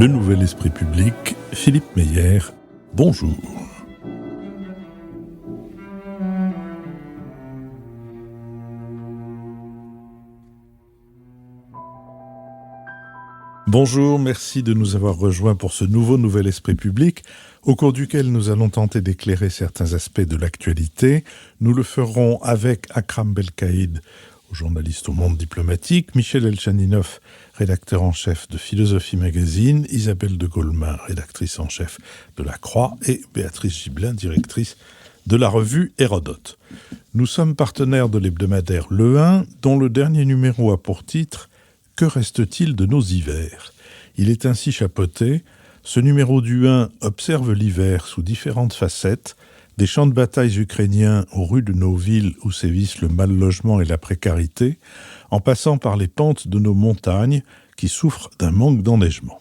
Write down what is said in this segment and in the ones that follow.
Le Nouvel Esprit Public, Philippe Meyer, bonjour. Bonjour, merci de nous avoir rejoints pour ce nouveau Nouvel Esprit Public, au cours duquel nous allons tenter d'éclairer certains aspects de l'actualité. Nous le ferons avec Akram Belkaïd, journaliste au Monde diplomatique, Michel Elchaninov, rédacteur en chef de Philosophie Magazine, Isabelle de Golemin, rédactrice en chef de La Croix, et Béatrice Gibelin, directrice de la revue Hérodote. Nous sommes partenaires de l'hebdomadaire Le 1, dont le dernier numéro a pour titre « Que reste-t-il de nos hivers ?» Il est ainsi chapeauté. Ce numéro du 1 observe l'hiver sous différentes facettes, des champs de bataille ukrainiens aux rues de nos villes où sévissent le mal-logement et la précarité, en passant par les pentes de nos montagnes qui souffrent d'un manque d'enneigement.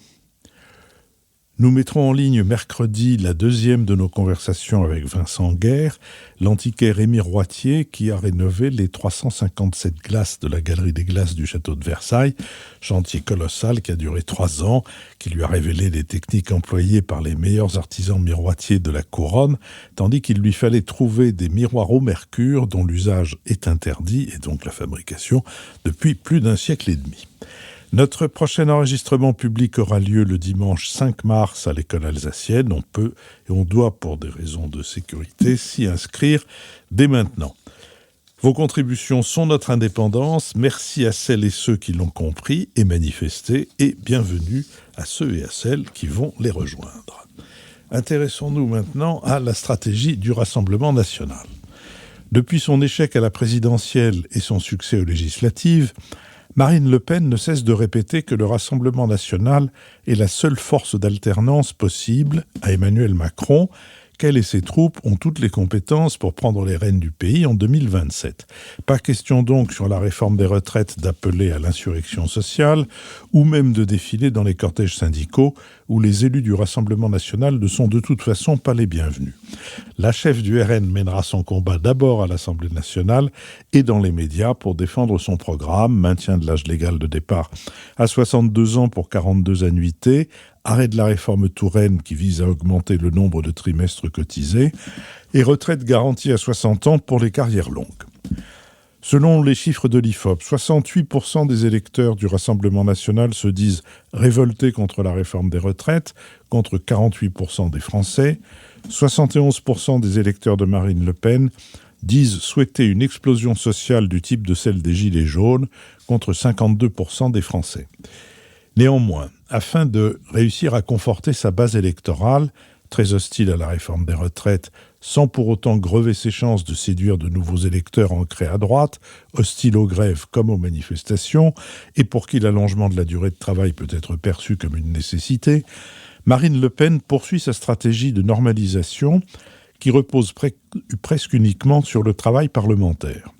Nous mettrons en ligne mercredi la deuxième de nos conversations avec Vincent Guerre, l'antiquaire émiroitier qui a rénové les 357 glaces de la Galerie des Glaces du château de Versailles, chantier colossal qui a duré 3 ans, qui lui a révélé les techniques employées par les meilleurs artisans miroitiers de la couronne, tandis qu'il lui fallait trouver des miroirs au mercure dont l'usage est interdit, et donc la fabrication, depuis plus d'un siècle et demi. Notre prochain enregistrement public aura lieu le dimanche 5 mars à l'école alsacienne. On peut et on doit, pour des raisons de sécurité, s'y inscrire dès maintenant. Vos contributions sont notre indépendance. Merci à celles et ceux qui l'ont compris et manifesté, et bienvenue à ceux et à celles qui vont les rejoindre. Intéressons-nous maintenant à la stratégie du Rassemblement national. Depuis son échec à la présidentielle et son succès aux législatives, Marine Le Pen ne cesse de répéter que le Rassemblement national est la seule force d'alternance possible à Emmanuel Macron, qu'elle et ses troupes ont toutes les compétences pour prendre les rênes du pays en 2027. Pas question donc sur la réforme des retraites d'appeler à l'insurrection sociale, ou même de défiler dans les cortèges syndicaux où les élus du Rassemblement national ne sont de toute façon pas les bienvenus. La chef du RN mènera son combat d'abord à l'Assemblée nationale et dans les médias pour défendre son programme, maintien de l'âge légal de départ à 62 ans pour 42 annuités, arrêt de la réforme Touraine qui vise à augmenter le nombre de trimestres cotisés et retraite garantie à 60 ans pour les carrières longues. Selon les chiffres de l'IFOP, 68% des électeurs du Rassemblement national se disent révoltés contre la réforme des retraites, contre 48% des Français. 71% des électeurs de Marine Le Pen disent souhaiter une explosion sociale du type de celle des Gilets jaunes, contre 52% des Français. Néanmoins, afin de réussir à conforter sa base électorale, très hostile à la réforme des retraites, sans pour autant grever ses chances de séduire de nouveaux électeurs ancrés à droite, hostiles aux grèves comme aux manifestations, et pour qui l'allongement de la durée de travail peut être perçu comme une nécessité, Marine Le Pen poursuit sa stratégie de normalisation qui repose presque uniquement sur le travail parlementaire.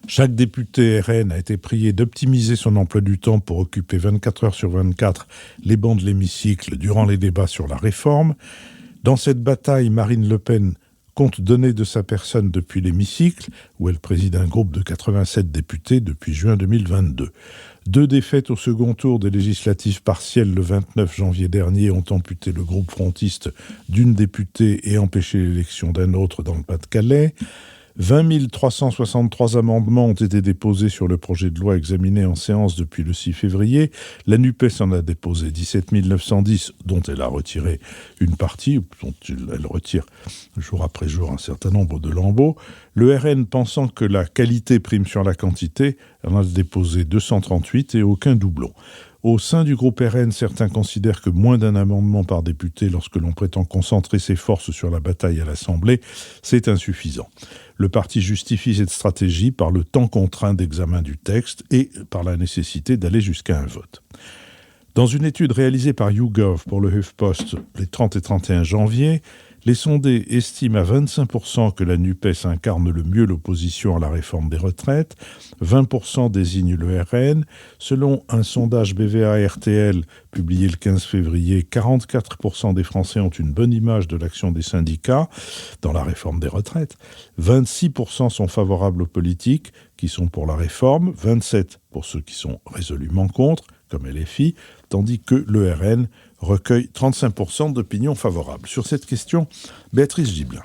Chaque député RN a été prié d'optimiser son emploi du temps pour occuper 24 heures sur 24 les bancs de l'hémicycle durant les débats sur la réforme. Dans cette bataille, Marine Le Pen compte donner de sa personne depuis l'hémicycle, où elle préside un groupe de 87 députés depuis juin 2022. 2 défaites au second tour des législatives partielles le 29 janvier dernier ont amputé le groupe frontiste d'une députée et empêché l'élection d'un autre dans le Pas-de-Calais. 20 363 amendements ont été déposés sur le projet de loi examiné en séance depuis le 6 février. La NUPES en a déposé 17 910, dont elle a retiré une partie, dont elle retire jour après jour un certain nombre de lambeaux. Le RN, pensant que la qualité prime sur la quantité, en a déposé 238 et aucun doublon. Au sein du groupe RN, certains considèrent que moins d'un amendement par député, lorsque l'on prétend concentrer ses forces sur la bataille à l'Assemblée, c'est insuffisant. Le parti justifie cette stratégie par le temps contraint d'examen du texte et par la nécessité d'aller jusqu'à un vote. Dans une étude réalisée par YouGov pour le HuffPost les 30 et 31 janvier, les sondés estiment à 25% que la NUPES incarne le mieux l'opposition à la réforme des retraites, 20% désignent le RN. Selon un sondage BVA-RTL publié le 15 février, 44% des Français ont une bonne image de l'action des syndicats dans la réforme des retraites, 26% sont favorables aux politiques qui sont pour la réforme, 27% pour ceux qui sont résolument contre, comme LFI, tandis que le RN recueille 35% d'opinions favorables. Sur cette question, Béatrice Gibelin.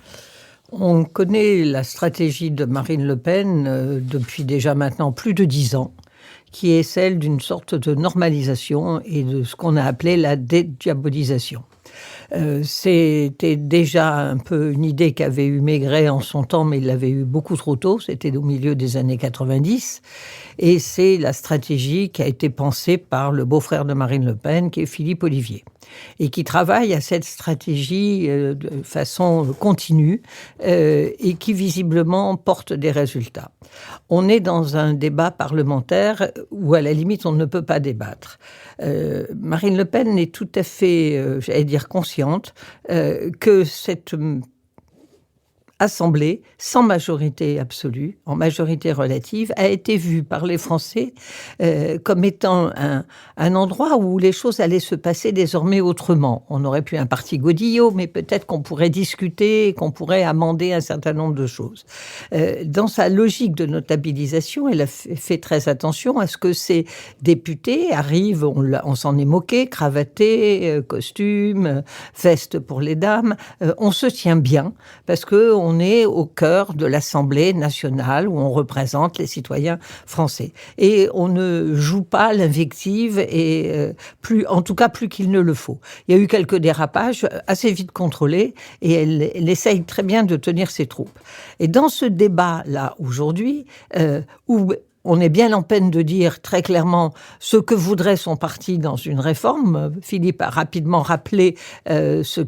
On connaît la stratégie de Marine Le Pen depuis déjà maintenant plus de 10 ans, qui est celle d'une sorte de normalisation et de ce qu'on a appelé la dédiabolisation. C'était déjà un peu une idée qu'avait eu Maigret en son temps, mais il l'avait eu beaucoup trop tôt, c'était au milieu des années 90. Et c'est la stratégie qui a été pensée par le beau-frère de Marine Le Pen, qui est Philippe Ollivier, et qui travaille à cette stratégie de façon continue et qui visiblement porte des résultats. On est dans un débat parlementaire où, à la limite, on ne peut pas débattre. Marine Le Pen est tout à fait, j'allais dire, consciente que cette Assemblée, sans majorité absolue, en majorité relative, a été vue par les Français comme étant un endroit où les choses allaient se passer désormais autrement. On aurait pu un parti Godillot, mais peut-être qu'on pourrait discuter, qu'on pourrait amender un certain nombre de choses. Dans sa logique de notabilisation, elle a fait très attention à ce que ces députés arrivent, on s'en est moqué, cravatés, costumes, vestes pour les dames. On se tient bien, parce que on est au cœur de l'Assemblée nationale où on représente les citoyens français. Et on ne joue pas l'invective, et en tout cas plus qu'il ne le faut. Il y a eu quelques dérapages assez vite contrôlés et elle essaye très bien de tenir ses troupes. Et dans ce débat-là, aujourd'hui, où on est bien en peine de dire très clairement ce que voudrait son parti dans une réforme. Philippe a rapidement rappelé ce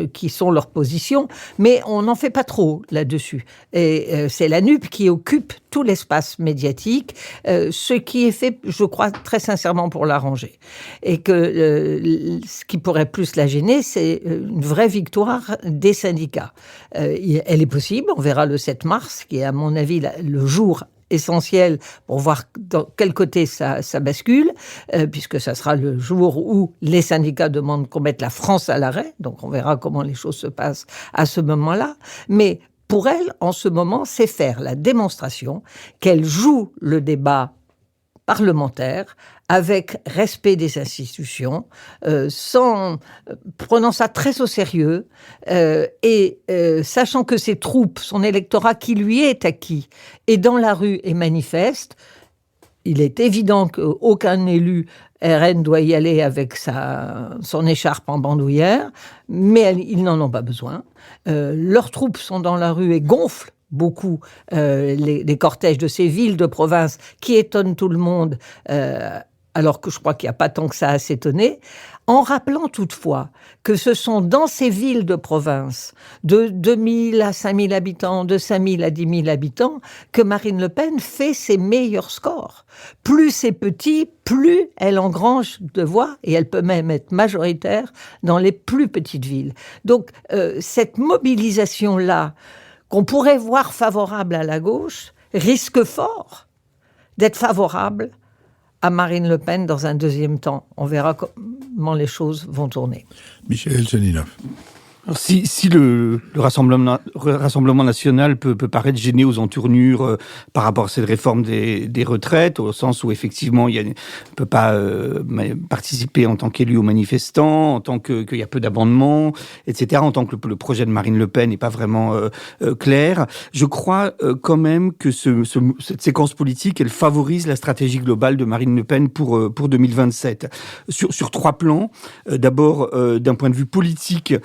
qui sont leurs positions, mais on n'en fait pas trop là-dessus. Et c'est la NUP qui occupe tout l'espace médiatique, ce qui est fait, je crois, très sincèrement pour l'arranger. Et que ce qui pourrait plus la gêner, c'est une vraie victoire des syndicats. Elle est possible, on verra le 7 mars, qui est à mon avis le jour essentiel pour voir dans quel côté ça bascule, puisque ça sera le jour où les syndicats demandent qu'on mette la France à l'arrêt, donc on verra comment les choses se passent à ce moment-là. Mais pour elle, en ce moment, c'est faire la démonstration qu'elle joue le débat parlementaire avec respect des institutions, prenant ça très au sérieux et sachant que ses troupes, son électorat qui lui est acquis, est dans la rue et manifeste. Il est évident qu'aucun élu RN doit y aller avec son écharpe en bandoulière, mais ils n'en ont pas besoin. Leurs troupes sont dans la rue et gonflent beaucoup les cortèges de ces villes de province qui étonnent tout le monde, alors que je crois qu'il n'y a pas tant que ça à s'étonner, en rappelant toutefois que ce sont dans ces villes de province, de 2000 à 5000 habitants, de 5000 à 10 000 habitants, que Marine Le Pen fait ses meilleurs scores. Plus c'est petit, plus elle engrange de voix, et elle peut même être majoritaire dans les plus petites villes. Donc cette mobilisation-là, qu'on pourrait voir favorable à la gauche, risque fort d'être favorable à Marine Le Pen dans un deuxième temps. On verra comment les choses vont tourner. Michel Janinoff. Alors si le Rassemblement national peut paraître gêné aux entournures par rapport à cette réforme des retraites, au sens où effectivement il ne peut pas participer en tant qu'élu aux manifestants, en tant qu'il y a peu d'amendements, etc., en tant que le projet de Marine Le Pen n'est pas vraiment clair, je crois quand même que cette séquence politique, elle favorise la stratégie globale de Marine Le Pen pour 2027. Sur trois plans. D'abord, d'un point de vue politique,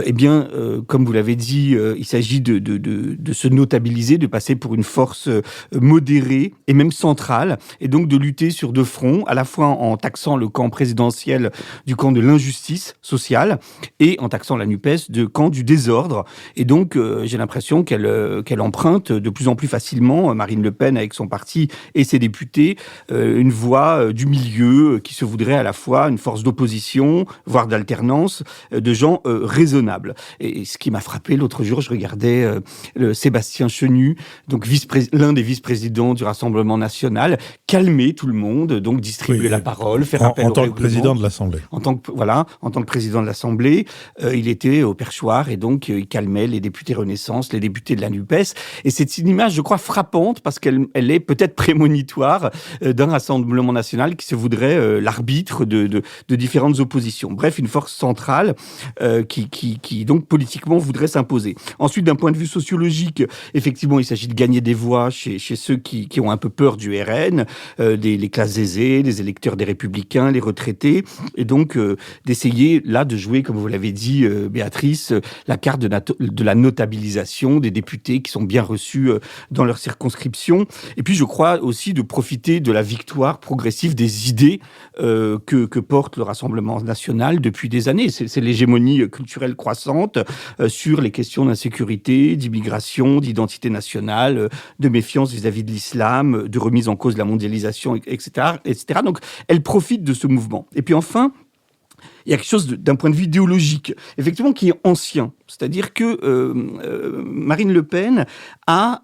eh bien, comme vous l'avez dit, il s'agit de se notabiliser, de passer pour une force modérée et même centrale, et donc de lutter sur deux fronts, à la fois en taxant le camp présidentiel du camp de l'injustice sociale et en taxant la NUPES du camp du désordre. Et donc, j'ai l'impression qu'elle emprunte de plus en plus facilement, Marine Le Pen avec son parti et ses députés, une voie du milieu qui se voudrait à la fois une force d'opposition, voire d'alternance, de gens raisonnables. raisonnable. Et ce qui m'a frappé l'autre jour, je regardais Sébastien Chenu, donc l'un des vice-présidents du Rassemblement national, calmer tout le monde, donc distribuer la parole, faire appel en tant que président de l'Assemblée. En tant que président de l'Assemblée, il était au perchoir et donc il calmait les députés Renaissance, les députés de la NUPES. Et c'est une image, je crois, frappante parce qu'elle est peut-être prémonitoire d'un Rassemblement national qui se voudrait l'arbitre de différentes oppositions. Bref, une force centrale qui donc politiquement voudrait s'imposer. Ensuite, d'un point de vue sociologique, effectivement, il s'agit de gagner des voix chez ceux qui ont un peu peur du RN, les classes aisées, les électeurs des Républicains, les retraités, et donc d'essayer là de jouer, comme vous l'avez dit, Béatrice, la carte de la notabilisation des députés qui sont bien reçus dans leur circonscription. Et puis, je crois aussi de profiter de la victoire progressive des idées que porte le Rassemblement national depuis des années. C'est l'hégémonie culturelle croissante sur les questions d'insécurité, d'immigration, d'identité nationale, de méfiance vis-à-vis de l'islam, de remise en cause de la mondialisation, etc., etc. Donc, elle profite de ce mouvement. Et puis enfin, il y a quelque chose d'un point de vue idéologique, effectivement, qui est ancien. C'est-à-dire que Marine Le Pen a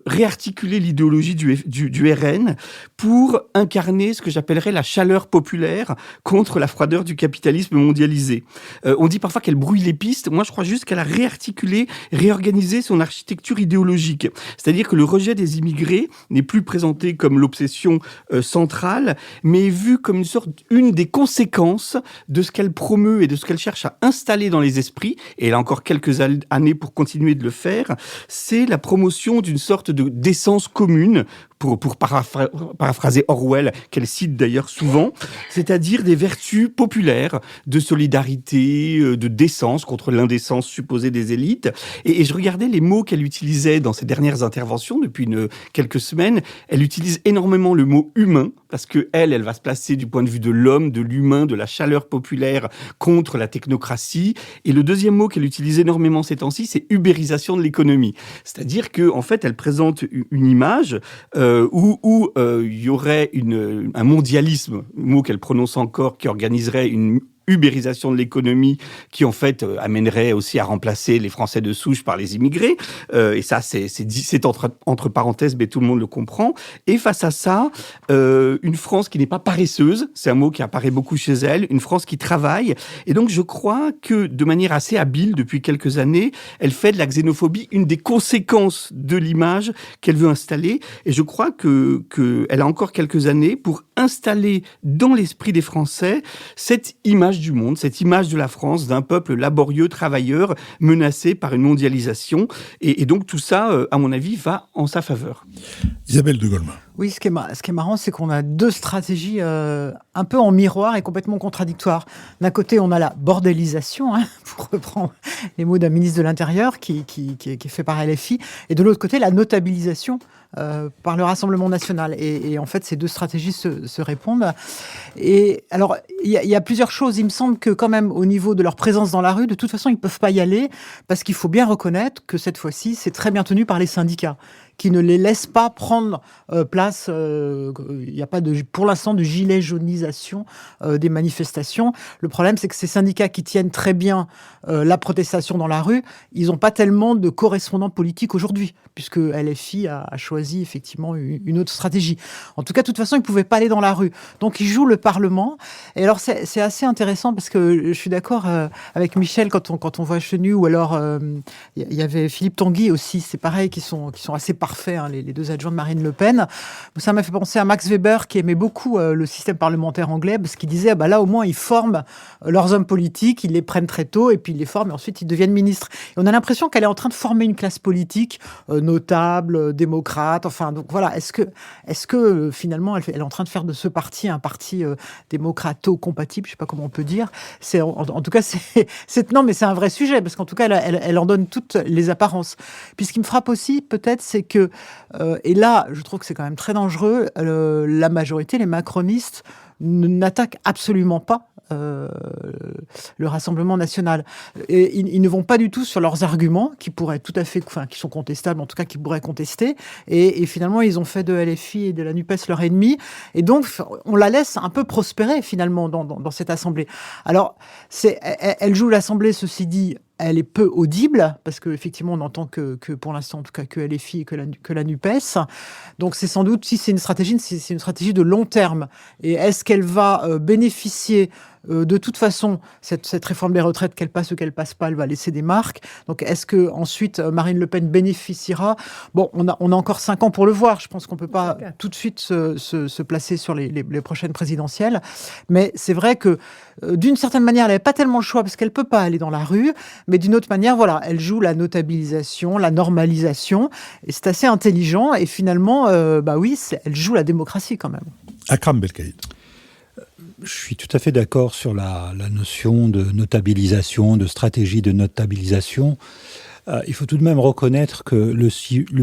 réarticulé l'idéologie du RN pour incarner ce que j'appellerais la chaleur populaire contre la froideur du capitalisme mondialisé. On dit parfois qu'elle brouille les pistes. Moi, je crois juste qu'elle a réorganisé son architecture idéologique. C'est-à-dire que le rejet des immigrés n'est plus présenté comme l'obsession centrale, mais est vu comme une des conséquences de ce qu'elle promeut et de ce qu'elle cherche à installer dans les esprits, et elle a encore quelques années pour continuer de le faire, c'est la promotion d'une sorte de d'essence commune, pour paraphraser Orwell, qu'elle cite d'ailleurs souvent, c'est-à-dire des vertus populaires de solidarité, de décence contre l'indécence supposée des élites. Et je regardais les mots qu'elle utilisait dans ses dernières interventions depuis quelques semaines. Elle utilise énormément le mot humain, parce que elle va se placer du point de vue de l'homme, de l'humain, de la chaleur populaire contre la technocratie. Et le deuxième mot qu'elle utilise énormément ces temps-ci, c'est ubérisation de l'économie. C'est-à-dire que, en fait, elle présente une image où il y aurait un mondialisme, mot qu'elle prononce encore, qui organiserait une ubérisation de l'économie qui, en fait, amènerait aussi à remplacer les Français de souche par les immigrés. Et ça, c'est entre parenthèses, mais tout le monde le comprend. Et face à ça, une France qui n'est pas paresseuse, c'est un mot qui apparaît beaucoup chez elle, une France qui travaille. Et donc, je crois que, de manière assez habile, depuis quelques années, elle fait de la xénophobie une des conséquences de l'image qu'elle veut installer. Et je crois qu'elle a encore quelques années pour installer dans l'esprit des Français cette image du monde, cette image de la France, d'un peuple laborieux, travailleur, menacé par une mondialisation. Et donc tout ça, à mon avis, va en sa faveur. Isabelle de Golemin. Oui, ce qui est marrant, c'est qu'on a deux stratégies un peu en miroir et complètement contradictoires. D'un côté, on a la bordélisation, pour reprendre les mots d'un ministre de l'Intérieur qui est fait par LFI, et de l'autre côté, la notabilisation par le Rassemblement national. Et en fait, ces deux stratégies se répondent. Et alors, il y a plusieurs choses. Il me semble que quand même, au niveau de leur présence dans la rue, de toute façon, ils ne peuvent pas y aller, parce qu'il faut bien reconnaître que cette fois-ci, c'est très bien tenu par les syndicats, qui ne les laissent pas prendre place. Il n'y a pas pour l'instant de gilet jaunisation des manifestations. Le problème, c'est que ces syndicats qui tiennent très bien la protestation dans la rue, ils n'ont pas tellement de correspondants politiques aujourd'hui, puisque LFI a choisi effectivement une autre stratégie. En tout cas, de toute façon, ils ne pouvaient pas aller dans la rue. Donc, ils jouent le Parlement. Et alors, c'est assez intéressant, parce que je suis d'accord avec Michel quand on voit Chenu, ou alors il y avait Philippe Tanguy aussi, c'est pareil, qui sont assez parfaits, les deux adjoints de Marine Le Pen. Ça m'a fait penser à Max Weber, qui aimait beaucoup le système parlementaire anglais, parce qu'il disait, là au moins ils forment leurs hommes politiques, ils les prennent très tôt, et puis ils les forment, et ensuite ils deviennent ministres. Et on a l'impression qu'elle est en train de former une classe politique notable, démocrate, enfin, donc voilà. Est-ce que finalement elle est en train de faire de ce parti un parti démocrato-compatible, je sais pas comment on peut dire. En tout cas, non, mais c'est un vrai sujet, parce qu'en tout cas, elle en donne toutes les apparences. Puis ce qui me frappe aussi, peut-être, c'est que, et là, je trouve que c'est quand même très dangereux, la majorité, les macronistes, n'attaquent absolument pas le Rassemblement national. Et ils ne vont pas du tout sur leurs arguments, qui pourraient tout à fait, qui sont contestables, en tout cas, qui pourraient contester. Et finalement, ils ont fait de LFI et de la NUPES leur ennemi. Et donc, on la laisse un peu prospérer, finalement, dans cette assemblée. Alors, elle joue l'assemblée, ceci dit. elle est peu audible, parce qu'effectivement, on n'entend que pour l'instant, en tout cas, que LFI et que la NUPES. Donc, c'est sans doute, si c'est une stratégie de long terme. Et est-ce qu'elle va bénéficier de toute façon, cette réforme des retraites, qu'elle passe ou qu'elle passe pas, elle va laisser des marques. Donc, est-ce que ensuite Marine Le Pen bénéficiera ? Bon, on a encore 5 ans pour le voir. Je pense qu'on peut pas tout de suite se placer sur les prochaines présidentielles. Mais c'est vrai que d'une certaine manière, elle n'avait pas tellement le choix parce qu'elle peut pas aller dans la rue. Mais d'une autre manière, voilà, elle joue la notabilisation, la normalisation. Et c'est assez intelligent. Et finalement, oui, elle joue la démocratie quand même. Akram Belkaïd. Je suis tout à fait d'accord sur la notion de notabilisation, de stratégie de notabilisation. Il faut tout de même reconnaître que le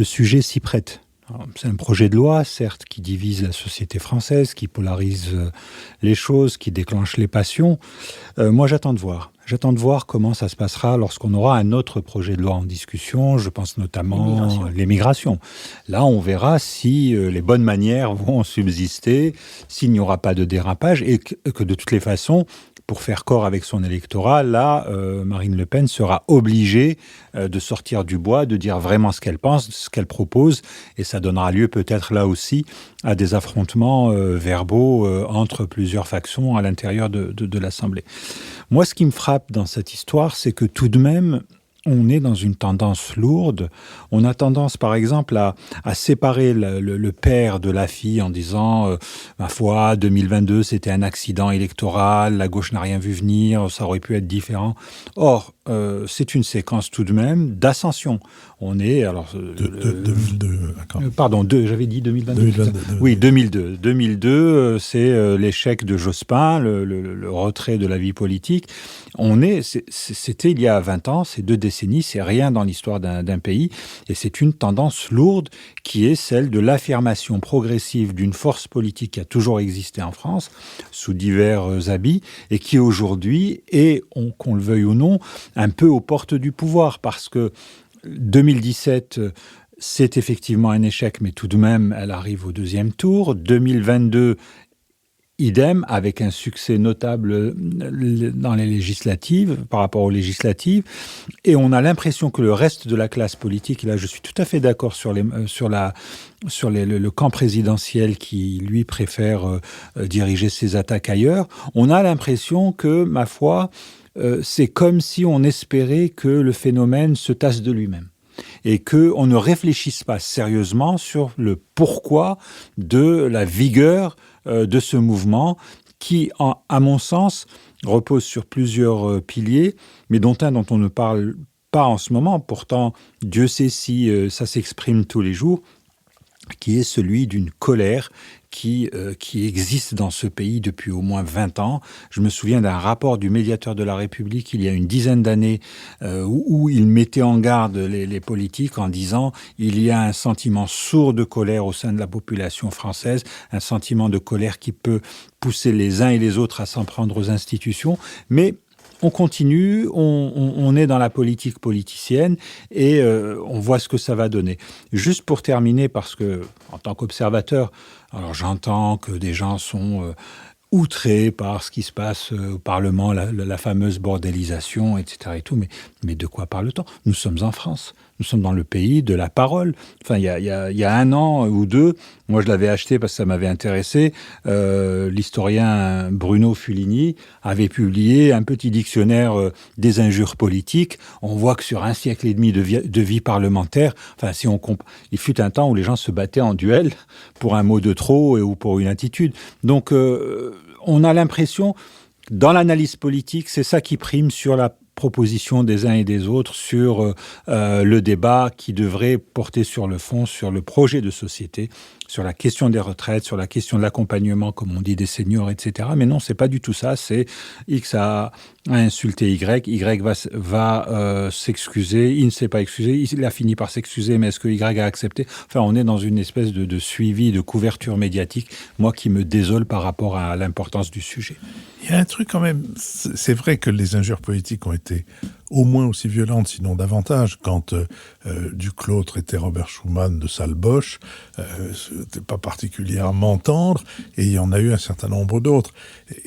sujet s'y prête. Alors, c'est un projet de loi, certes, qui divise la société française, qui polarise les choses, qui déclenche les passions. Moi, j'attends de voir. J'attends de voir comment ça se passera lorsqu'on aura un autre projet de loi en discussion. Je pense notamment à l'immigration. Là, on verra si les bonnes manières vont subsister, s'il n'y aura pas de dérapage et que de toutes les façons, pour faire corps avec son électorat, là, Marine Le Pen sera obligée de sortir du bois, de dire vraiment ce qu'elle pense, ce qu'elle propose, et ça donnera lieu peut-être là aussi à des affrontements verbaux entre plusieurs factions à l'intérieur de l'Assemblée. Moi, ce qui me frappe dans cette histoire, c'est que tout de même, on est dans une tendance lourde. On a tendance, par exemple, à séparer le père de la fille en disant ma foi, 2022, c'était un accident électoral, la gauche n'a rien vu venir, ça aurait pu être différent. Or, c'est une séquence tout de même d'ascension. On est, alors... 2002. Pardon, j'avais dit 2022. 2022. Oui, 2002. 2002, c'est l'échec de Jospin, le retrait de la vie politique. C'était il y a 20 ans, c'est 2 décennies, c'est rien dans l'histoire d'un pays. Et c'est une tendance lourde qui est celle de l'affirmation progressive d'une force politique qui a toujours existé en France, sous divers habits, et qui aujourd'hui est, qu'on le veuille ou non, un peu aux portes du pouvoir, parce que 2017, c'est effectivement un échec, mais tout de même, elle arrive au 2e tour. 2022, idem, avec un succès notable dans les législatives, par rapport aux législatives. Et on a l'impression que le reste de la classe politique, et là je suis tout à fait d'accord sur le camp présidentiel qui, lui, préfère diriger ses attaques ailleurs, on a l'impression que, ma foi, c'est comme si on espérait que le phénomène se tasse de lui-même et qu'on ne réfléchisse pas sérieusement sur le pourquoi de la vigueur de ce mouvement qui, à mon sens, repose sur plusieurs piliers, mais dont on ne parle pas en ce moment. Pourtant, Dieu sait si ça s'exprime tous les jours, qui est celui d'une colère qui existe dans ce pays depuis au moins 20 ans. Je me souviens d'un rapport du médiateur de la République il y a une dizaine d'années où il mettait en garde les politiques en disant il y a un sentiment sourd de colère au sein de la population française, un sentiment de colère qui peut pousser les uns et les autres à s'en prendre aux institutions, mais on continue, on est dans la politique politicienne et on voit ce que ça va donner. Juste pour terminer, parce que en tant qu'observateur, alors j'entends que des gens sont outrés par ce qui se passe au Parlement, la fameuse bordélisation, etc. et tout, mais de quoi parle-t-on ? Nous sommes en France. Nous sommes dans le pays de la parole. Enfin, il y a 1 an ou 2, moi je l'avais acheté parce que ça m'avait intéressé, l'historien Bruno Fulini avait publié un petit dictionnaire des injures politiques. On voit que sur 1 siècle et demi de vie parlementaire, enfin, il fut un temps où les gens se battaient en duel pour un mot de trop ou pour une attitude. Donc, on a l'impression, dans l'analyse politique, c'est ça qui prime sur la propositions des uns et des autres sur le débat qui devrait porter sur le fond, sur le projet de société, sur la question des retraites, sur la question de l'accompagnement, comme on dit, des seniors, etc. Mais non, c'est pas du tout ça. C'est X a insulté Y, Y va s'excuser, il ne s'est pas excusé, il a fini par s'excuser, mais est-ce que Y a accepté ? Enfin, on est dans une espèce de suivi, de couverture médiatique, moi qui me désole par rapport à l'importance du sujet. Il y a un truc quand même, c'est vrai que les injures politiques ont été au moins aussi violentes, sinon davantage. Quand Duclos traitait Robert Schuman de sale boche, c'était pas particulièrement tendre, et il y en a eu un certain nombre d'autres.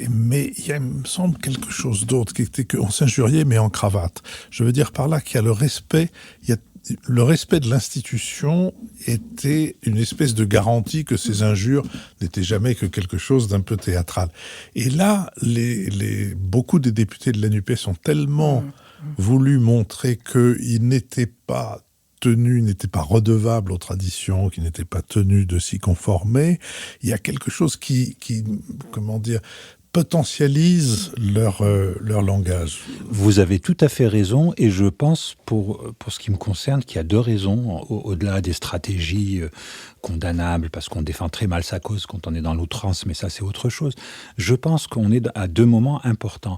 Mais il me semble quelque chose d'autre, qui était qu'on s'injuriait, mais en cravate. Je veux dire par là qu'il y a le respect, le respect de l'institution était une espèce de garantie que ces injures n'étaient jamais que quelque chose d'un peu théâtral. Et là, beaucoup des députés de la NUPES ont tellement voulu montrer qu'ils n'étaient pas redevables aux traditions, qu'ils n'étaient pas tenus de s'y conformer. Il y a quelque chose qui potentialise leur langage. Vous avez tout à fait raison, et je pense, pour ce qui me concerne, qu'il y a deux raisons, au-delà des stratégies condamnables, parce qu'on défend très mal sa cause quand on est dans l'outrance, mais ça c'est autre chose. Je pense qu'on est à deux moments importants.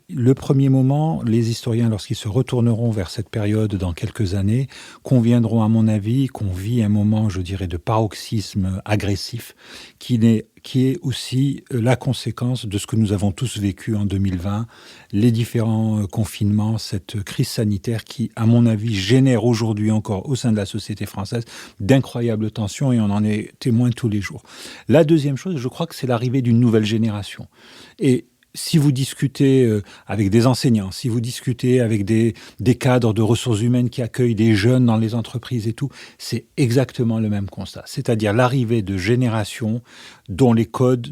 Le premier moment, les historiens, lorsqu'ils se retourneront vers cette période dans quelques années, conviendront à mon avis qu'on vit un moment, je dirais, de paroxysme agressif, qui est aussi la conséquence de ce que nous avons tous vécu en 2020, les différents confinements, cette crise sanitaire qui, à mon avis, génère aujourd'hui encore au sein de la société française d'incroyables tensions, et on en est témoin tous les jours. La deuxième chose, je crois que c'est l'arrivée d'une nouvelle génération. Et si vous discutez avec des enseignants, si vous discutez avec des cadres de ressources humaines qui accueillent des jeunes dans les entreprises et tout, c'est exactement le même constat. C'est-à-dire l'arrivée de générations dont les codes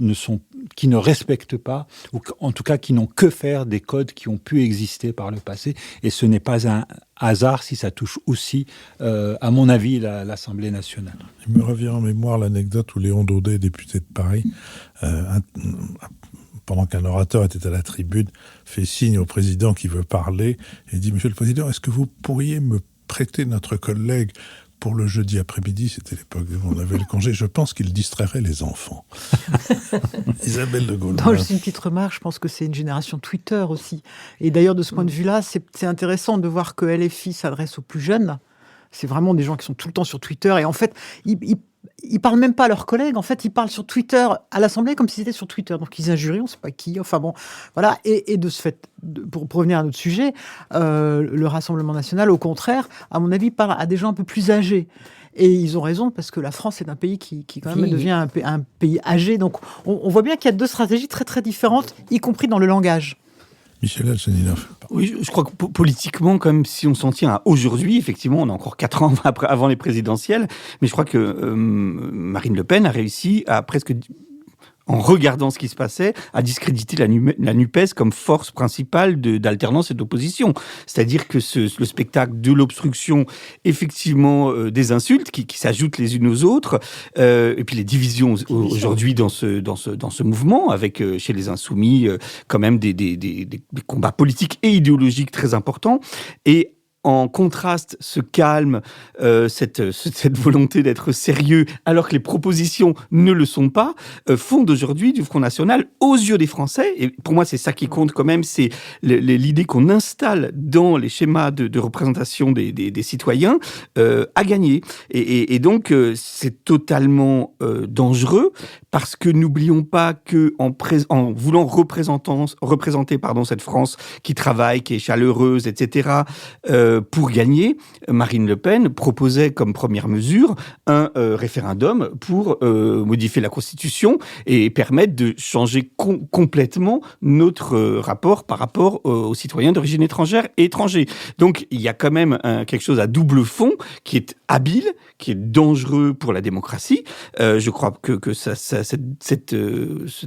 qui ne respectent pas, ou en tout cas qui n'ont que faire des codes qui ont pu exister par le passé. Et ce n'est pas un hasard si ça touche aussi, à mon avis, l'Assemblée nationale. Il me revient en mémoire l'anecdote où Léon Daudet, député de Paris, pendant qu'un orateur était à la tribune, fait signe au président qui veut parler et dit « Monsieur le Président, est-ce que vous pourriez me prêter notre collègue pour le jeudi après-midi ?» C'était l'époque où on avait le congé. Je pense qu'il distrairait les enfants. Isabelle de Gaulle. Non, juste une petite remarque, je pense que c'est une génération Twitter aussi. Et d'ailleurs, de ce point de vue-là, c'est intéressant de voir que LFI s'adresse aux plus jeunes. C'est vraiment des gens qui sont tout le temps sur Twitter. Et en fait, ils parlent même pas à leurs collègues. En fait, ils parlent sur Twitter à l'Assemblée comme s'ils étaient sur Twitter. Donc, ils injurient, on ne sait pas qui. Enfin bon, voilà. Et de ce fait, pour revenir à notre sujet, le Rassemblement national, au contraire, à mon avis, parle à des gens un peu plus âgés. Et ils ont raison, parce que la France est un pays qui quand même devient un pays âgé. Donc, on voit bien qu'il y a deux stratégies très, très différentes, y compris dans le langage. Michel Alcheninoff. Oui, je crois que politiquement, comme si on s'en tient à aujourd'hui, effectivement, on a encore 4 ans avant les présidentielles, mais je crois que Marine Le Pen a réussi à presque, en regardant ce qui se passait, à discréditer la NUPES comme force principale d'alternance et d'opposition. C'est-à-dire que le spectacle de l'obstruction, effectivement, des insultes qui s'ajoutent les unes aux autres, et puis les divisions aujourd'hui dans ce mouvement, avec chez les Insoumis quand même des combats politiques et idéologiques très importants. Et en contraste, ce calme, cette volonté d'être sérieux, alors que les propositions ne le sont pas, font d'aujourd'hui du Front National, aux yeux des Français, et pour moi c'est ça qui compte quand même, c'est l'idée qu'on installe dans les schémas de représentation des citoyens, à gagner. Et donc c'est totalement dangereux, parce que n'oublions pas que en voulant représenter cette France qui travaille, qui est chaleureuse, etc., pour gagner, Marine Le Pen proposait comme première mesure un référendum pour modifier la Constitution et permettre de changer complètement notre rapport par rapport aux citoyens d'origine étrangère et étrangers. Donc il y a quand même quelque chose à double fond qui est habile, qui est dangereux pour la démocratie. Je crois que ce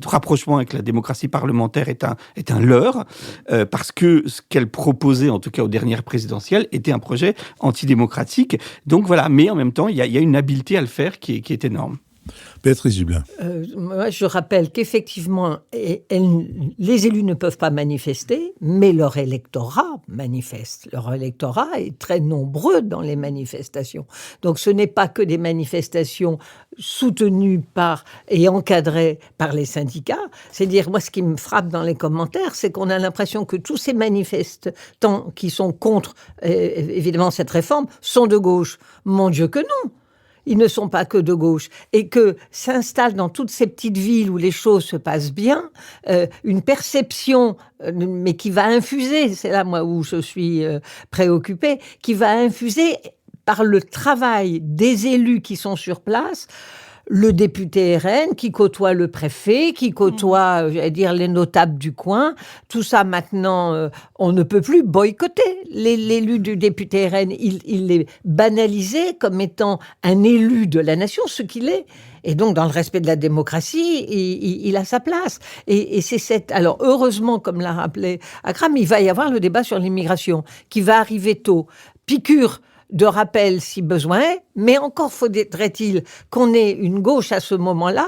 rapprochement avec la démocratie parlementaire est un leurre, parce que ce qu'elle proposait, en tout cas aux dernières présidentielles, était un projet antidémocratique. Donc voilà, mais en même temps, il y a une habileté à le faire qui est énorme. Béatrice Dublin. Moi, je rappelle qu'effectivement, les élus ne peuvent pas manifester, mais leur électorat manifeste. Leur électorat est très nombreux dans les manifestations. Donc, ce n'est pas que des manifestations soutenues et encadrées par les syndicats. C'est-à-dire, moi, ce qui me frappe dans les commentaires, c'est qu'on a l'impression que tous ces manifestants qui sont contre, évidemment, cette réforme, sont de gauche. Mon Dieu que non! ils ne sont pas que de gauche, et que s'installe dans toutes ces petites villes où les choses se passent bien, une perception, mais qui va infuser, c'est là moi où je suis préoccupée, qui va infuser par le travail des élus qui sont sur place, le député RN qui côtoie le préfet, qui côtoie, j'allais dire, les notables du coin. Tout ça, maintenant, on ne peut plus boycotter l'élu du député RN. Il est banalisé comme étant un élu de la nation, ce qu'il est. Et donc, dans le respect de la démocratie, il a sa place. Et c'est cette... Alors, heureusement, comme l'a rappelé Akram, il va y avoir le débat sur l'immigration, qui va arriver tôt. Piqûre de rappel si besoin, mais encore faudrait-il qu'on ait une gauche à ce moment-là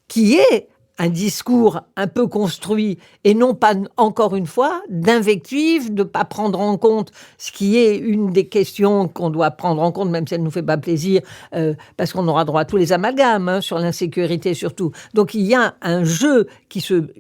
qui ait un discours un peu construit et non pas, encore une fois, d'invective, de ne pas prendre en compte ce qui est une des questions qu'on doit prendre en compte, même si elle ne nous fait pas plaisir, parce qu'on aura droit à tous les amalgames, sur l'insécurité surtout. Donc il y a un jeu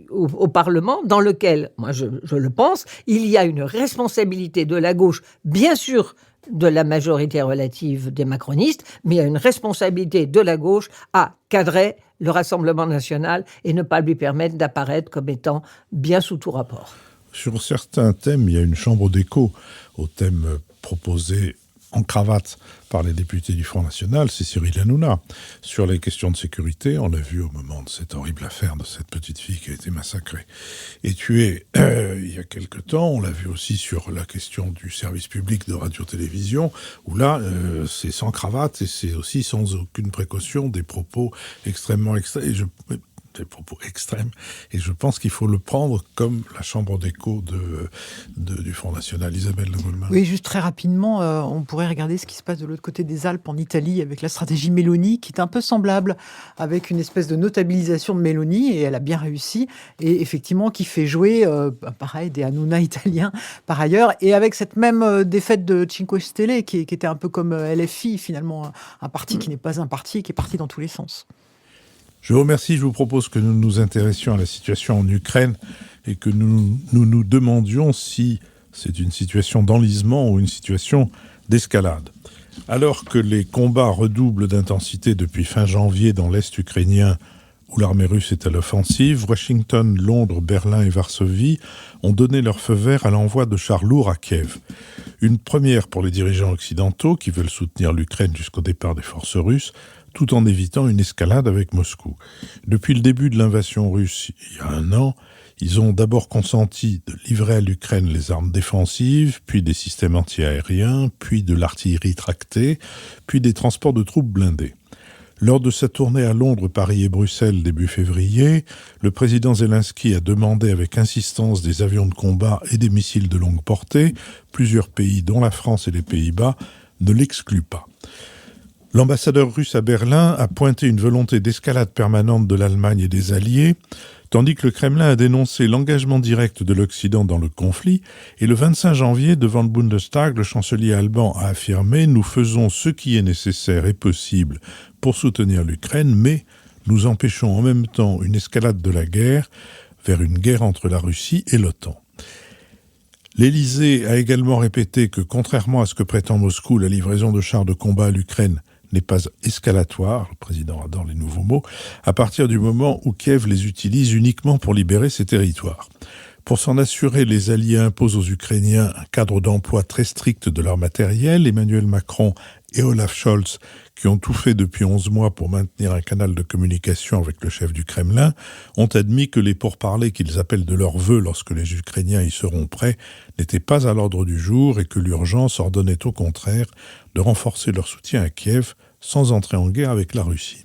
au Parlement dans lequel, moi je le pense, il y a une responsabilité de la gauche, bien sûr, de la majorité relative des macronistes, mais il y a une responsabilité de la gauche à cadrer le Rassemblement national et ne pas lui permettre d'apparaître comme étant bien sous tout rapport. Sur certains thèmes, il y a une chambre d'écho aux thèmes proposés en cravate par les députés du Front National, c'est Cyril Hanouna. Sur les questions de sécurité, on l'a vu au moment de cette horrible affaire de cette petite fille qui a été massacrée et tuée il y a quelque temps. On l'a vu aussi sur la question du service public de radio-télévision, où là, c'est sans cravate et c'est aussi sans aucune précaution des propos extrêmement des propos extrêmes, et je pense qu'il faut le prendre comme la chambre d'écho du Front National. Isabelle de Goldman. Oui, juste très rapidement, on pourrait regarder ce qui se passe de l'autre côté des Alpes, en Italie, avec la stratégie Meloni, qui est un peu semblable, avec une espèce de notabilisation de Meloni, et elle a bien réussi, et effectivement qui fait jouer, pareil, des Hanouna italiens, par ailleurs, et avec cette même défaite de Cinque Stelle, qui était un peu comme LFI, finalement, un parti qui n'est pas un parti, qui est parti dans tous les sens. Je vous remercie. Je vous propose que nous nous intéressions à la situation en Ukraine et que nous demandions si c'est une situation d'enlisement ou une situation d'escalade. Alors que les combats redoublent d'intensité depuis fin janvier dans l'Est ukrainien, où l'armée russe est à l'offensive, Washington, Londres, Berlin et Varsovie ont donné leur feu vert à l'envoi de chars lourds à Kiev. Une première pour les dirigeants occidentaux qui veulent soutenir l'Ukraine jusqu'au départ des forces russes, tout en évitant une escalade avec Moscou. Depuis le début de l'invasion russe, il y a 1 an, ils ont d'abord consenti de livrer à l'Ukraine les armes défensives, puis des systèmes anti-aériens, puis de l'artillerie tractée, puis des transports de troupes blindées. Lors de sa tournée à Londres, Paris et Bruxelles début février, le président Zelensky a demandé avec insistance des avions de combat et des missiles de longue portée. Plusieurs pays, dont la France et les Pays-Bas, ne l'excluent pas. L'ambassadeur russe à Berlin a pointé une volonté d'escalade permanente de l'Allemagne et des Alliés, tandis que le Kremlin a dénoncé l'engagement direct de l'Occident dans le conflit. Et le 25 janvier, devant le Bundestag, le chancelier allemand a affirmé « Nous faisons ce qui est nécessaire et possible pour soutenir l'Ukraine, mais nous empêchons en même temps une escalade de la guerre vers une guerre entre la Russie et l'OTAN ». L'Élysée a également répété que, contrairement à ce que prétend Moscou, la livraison de chars de combat à l'Ukraine n'est pas escalatoire, le président adore les nouveaux mots, à partir du moment où Kiev les utilise uniquement pour libérer ses territoires. Pour s'en assurer, les Alliés imposent aux Ukrainiens un cadre d'emploi très strict de leur matériel. Emmanuel Macron et Olaf Scholz, qui ont tout fait depuis 11 mois pour maintenir un canal de communication avec le chef du Kremlin, ont admis que les pourparlers qu'ils appellent de leur vœu lorsque les Ukrainiens y seront prêts n'étaient pas à l'ordre du jour et que l'urgence ordonnait au contraire de renforcer leur soutien à Kiev sans entrer en guerre avec la Russie.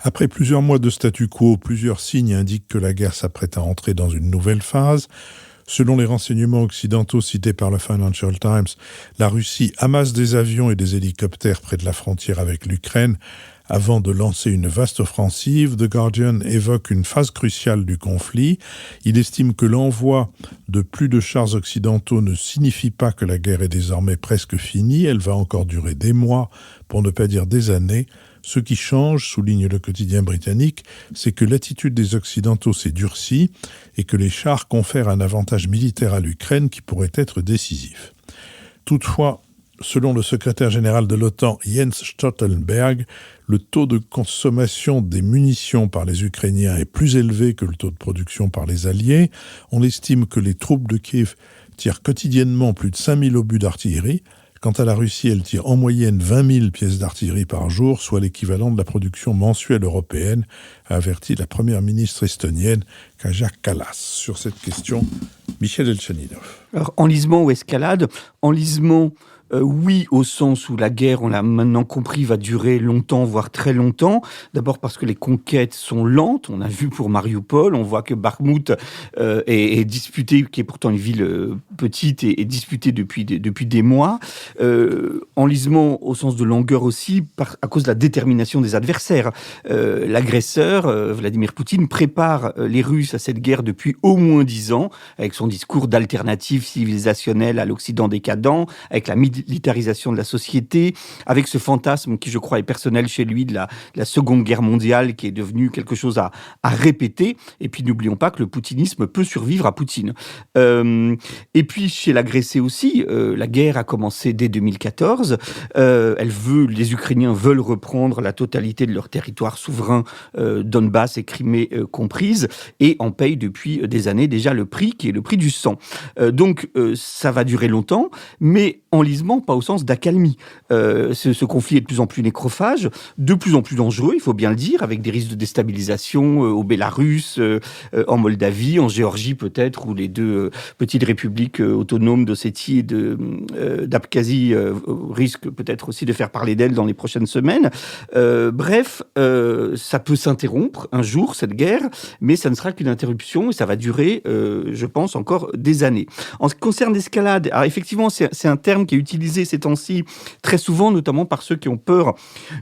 Après plusieurs mois de statu quo, plusieurs signes indiquent que la guerre s'apprête à entrer dans une nouvelle phase. Selon les renseignements occidentaux cités par le Financial Times, la Russie amasse des avions et des hélicoptères près de la frontière avec l'Ukraine avant de lancer une vaste offensive. The Guardian évoque une phase cruciale du conflit. Il estime que l'envoi de plus de chars occidentaux ne signifie pas que la guerre est désormais presque finie. Elle va encore durer des mois, pour ne pas dire des années. Ce qui change, souligne le quotidien britannique, c'est que l'attitude des Occidentaux s'est durcie et que les chars confèrent un avantage militaire à l'Ukraine qui pourrait être décisif. Toutefois, Selon le secrétaire général de l'OTAN, Jens Stoltenberg, le taux de consommation des munitions par les Ukrainiens est plus élevé que le taux de production par les Alliés. On estime que les troupes de Kiev tirent quotidiennement plus de 5000 obus d'artillerie. Quant à la Russie, elle tire en moyenne 20 000 pièces d'artillerie par jour, soit l'équivalent de la production mensuelle européenne, a averti la première ministre estonienne, Kaja Kallas. Sur cette question, Michel Elchanidov. Alors, enlisement ou escalade? Enlisement, oui, au sens où la guerre, on l'a maintenant compris, va durer longtemps, voire très longtemps. D'abord parce que les conquêtes sont lentes. On a vu pour Mariupol, on voit que Bakhmout est disputée, qui est pourtant une ville petite, et disputée depuis des mois. Enlisement au sens de longueur aussi, à cause de la détermination des adversaires. L'agresseur, Vladimir Poutine, prépare les Russes à cette guerre depuis au moins 10 ans, avec son discours d'alternative civilisationnelle à l'Occident décadent, avec la militarisation de la société, avec ce fantasme qui, je crois, est personnel chez lui de la Seconde Guerre mondiale, qui est devenu quelque chose à répéter. Et puis, n'oublions pas que le poutinisme peut survivre à Poutine. Et puis, chez l'agressé aussi, la guerre a commencé dès 2014. Les Ukrainiens veulent reprendre la totalité de leur territoire souverain, Donbass et Crimée comprises, et en payent depuis des années déjà le prix, qui est le prix du sang. Donc, ça va durer longtemps, mais enlisement, pas au sens d'accalmie. Ce conflit est de plus en plus nécrophage, de plus en plus dangereux, il faut bien le dire, avec des risques de déstabilisation au Bélarus, en Moldavie, en Géorgie peut-être, où les deux petites républiques autonomes d'Ossétie et d'Abkhazie risquent peut-être aussi de faire parler d'elles dans les prochaines semaines. Bref, ça peut s'interrompre un jour, cette guerre, mais ça ne sera qu'une interruption et ça va durer, je pense, encore des années. En ce qui concerne l'escalade, alors effectivement, c'est un terme qui est utilisé ces temps-ci très souvent, notamment par ceux qui ont peur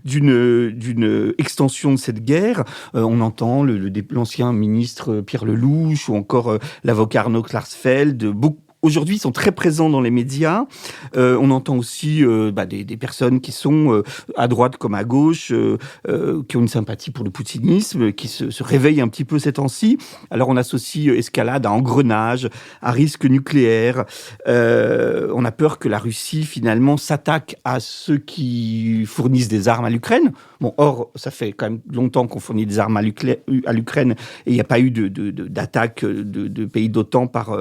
d'une extension de cette guerre. On entend l'ancien ministre Pierre Lelouch ou encore l'avocat Arnaud Klarsfeld, aujourd'hui, ils sont très présents dans les médias. On entend aussi des personnes qui sont à droite comme à gauche, qui ont une sympathie pour le poutinisme, qui se réveillent un petit peu ces temps-ci. Alors, on associe escalade à engrenage, à risque nucléaire. On a peur que la Russie, finalement, s'attaque à ceux qui fournissent des armes à l'Ukraine. Bon, or, ça fait quand même longtemps qu'on fournit des armes à l'Ukraine et il n'y a pas eu d'attaque de pays d'OTAN par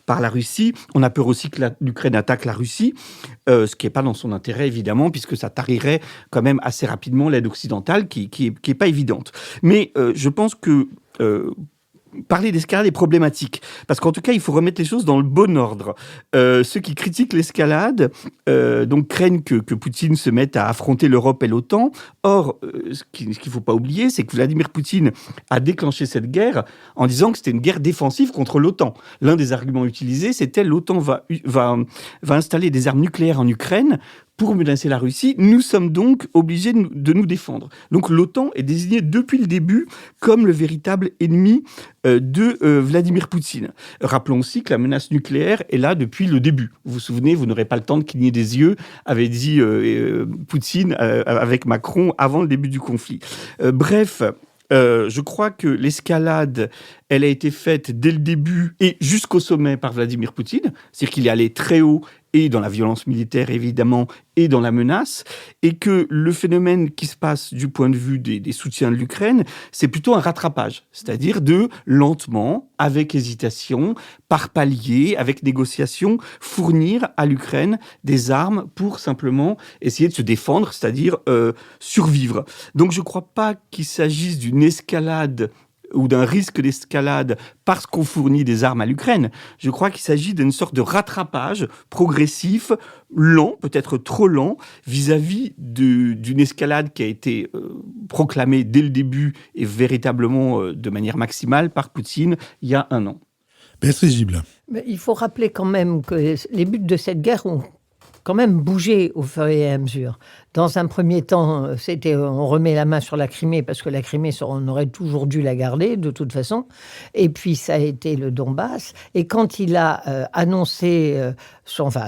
la Russie. On a peur aussi que l'Ukraine attaque la Russie, ce qui n'est pas dans son intérêt, évidemment, puisque ça tarirait quand même assez rapidement l'aide occidentale, qui est pas évidente. Mais je pense que parler d'escalade est problématique, parce qu'en tout cas, il faut remettre les choses dans le bon ordre. Ceux qui critiquent l'escalade donc craignent que Poutine se mette à affronter l'Europe et l'OTAN. Or, ce qu'il ne faut pas oublier, c'est que Vladimir Poutine a déclenché cette guerre en disant que c'était une guerre défensive contre l'OTAN. L'un des arguments utilisés, c'était l'OTAN va installer des armes nucléaires en Ukraine pour menacer la Russie. Nous sommes donc obligés de nous défendre. Donc l'OTAN est désignée depuis le début comme le véritable ennemi de Vladimir Poutine. Rappelons aussi que la menace nucléaire est là depuis le début. Vous vous souvenez, vous n'aurez pas le temps de cligner des yeux, avait dit Poutine avec Macron avant le début du conflit. Bref, je crois que l'escalade, elle a été faite dès le début et jusqu'au sommet par Vladimir Poutine. C'est-à-dire qu'il est allé très haut et dans la violence militaire, évidemment, et dans la menace, et que le phénomène qui se passe du point de vue des soutiens de l'Ukraine, c'est plutôt un rattrapage, c'est-à-dire de lentement, avec hésitation, par palier, avec négociation, fournir à l'Ukraine des armes pour simplement essayer de se défendre, c'est-à-dire survivre. Donc je ne crois pas qu'il s'agisse d'une escalade ou d'un risque d'escalade parce qu'on fournit des armes à l'Ukraine. Je crois qu'il s'agit d'une sorte de rattrapage progressif, lent, peut-être trop lent, vis-à-vis d'une escalade qui a été proclamée dès le début et véritablement de manière maximale par Poutine il y a 1 an. Béatrice Gibelin. Mais il faut rappeler quand même que les buts de cette guerre ont quand même bougé au fur et à mesure. Dans un premier temps, c'était on remet la main sur la Crimée, parce que la Crimée, on aurait toujours dû la garder, de toute façon. Et puis, ça a été le Donbass. Et quand il a annoncé,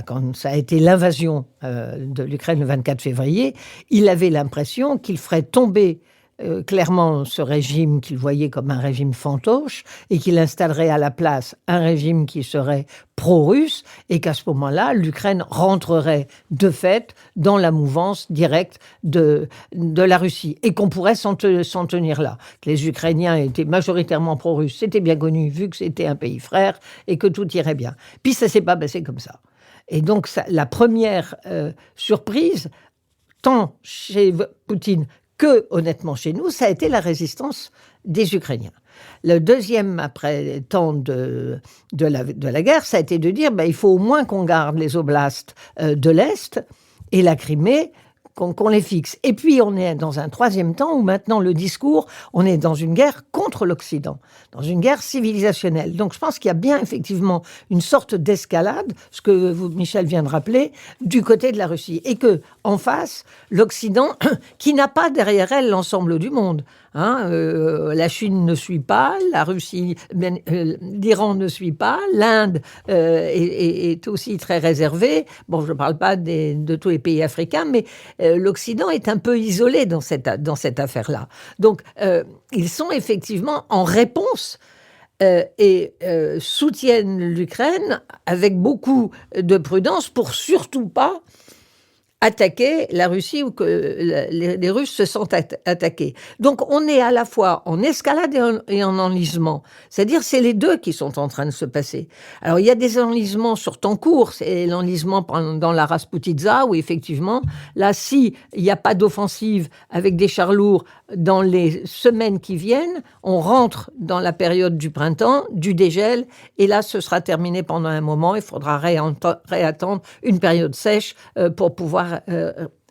quand ça a été l'invasion de l'Ukraine le 24 février, il avait l'impression qu'il ferait tomber clairement ce régime qu'il voyait comme un régime fantoche et qu'il installerait à la place un régime qui serait pro-russe et qu'à ce moment-là, l'Ukraine rentrerait de fait dans la mouvance directe de la Russie et qu'on pourrait s'en tenir là. Que les Ukrainiens étaient majoritairement pro-russes, c'était bien connu vu que c'était un pays frère et que tout irait bien. Puis ça ne s'est pas passé comme ça. Et donc la première surprise, tant chez Poutine que, honnêtement, chez nous, ça a été la résistance des Ukrainiens. Le deuxième, après tant de la guerre, ça a été de dire il faut au moins qu'on garde les oblasts de l'Est et la Crimée, qu'on les fixe. Et puis, on est dans un troisième temps où maintenant, le discours, on est dans une guerre contre l'Occident, dans une guerre civilisationnelle. Donc, je pense qu'il y a bien effectivement une sorte d'escalade, ce que Michel vient de rappeler, du côté de la Russie. Et que, en face, l'Occident, qui n'a pas derrière elle l'ensemble du monde, la Chine ne suit pas, la Russie, l'Iran ne suit pas, l'Inde est aussi très réservée. Bon, je ne parle pas de tous les pays africains, mais l'Occident est un peu isolé dans cette affaire-là. Donc, ils sont effectivement en réponse et soutiennent l'Ukraine avec beaucoup de prudence pour surtout pas attaquer la Russie ou que les Russes se sentent attaqués. Donc on est à la fois en escalade et en enlisement. C'est-à-dire c'est les deux qui sont en train de se passer. Alors il y a des enlisements sur temps court, c'est l'enlisement dans la Rasputitsa où effectivement, là si il n'y a pas d'offensive avec des chars lourds dans les semaines qui viennent, on rentre dans la période du printemps, du dégel, et là ce sera terminé pendant un moment, il faudra réattendre une période sèche pour pouvoir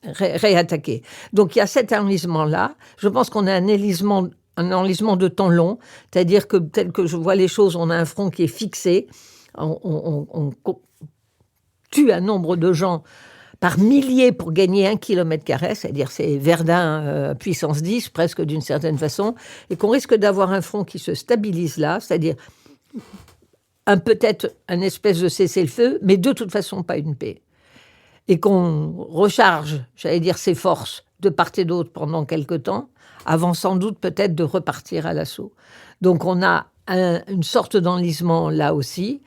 réattaquer. Donc il y a cet enlisement-là. Je pense qu'on a un enlisement de temps long, c'est-à-dire que tel que je vois les choses, on a un front qui est fixé, on tue un nombre de gens par milliers pour gagner 1 km², c'est-à-dire c'est Verdun puissance 10, presque d'une certaine façon, et qu'on risque d'avoir un front qui se stabilise là, c'est-à-dire peut-être un espèce de cessez-le-feu, mais de toute façon pas une paix. Et qu'on recharge, j'allais dire, ses forces de part et d'autre pendant quelque temps, avant sans doute peut-être de repartir à l'assaut. Donc on a une sorte d'enlisement là aussi.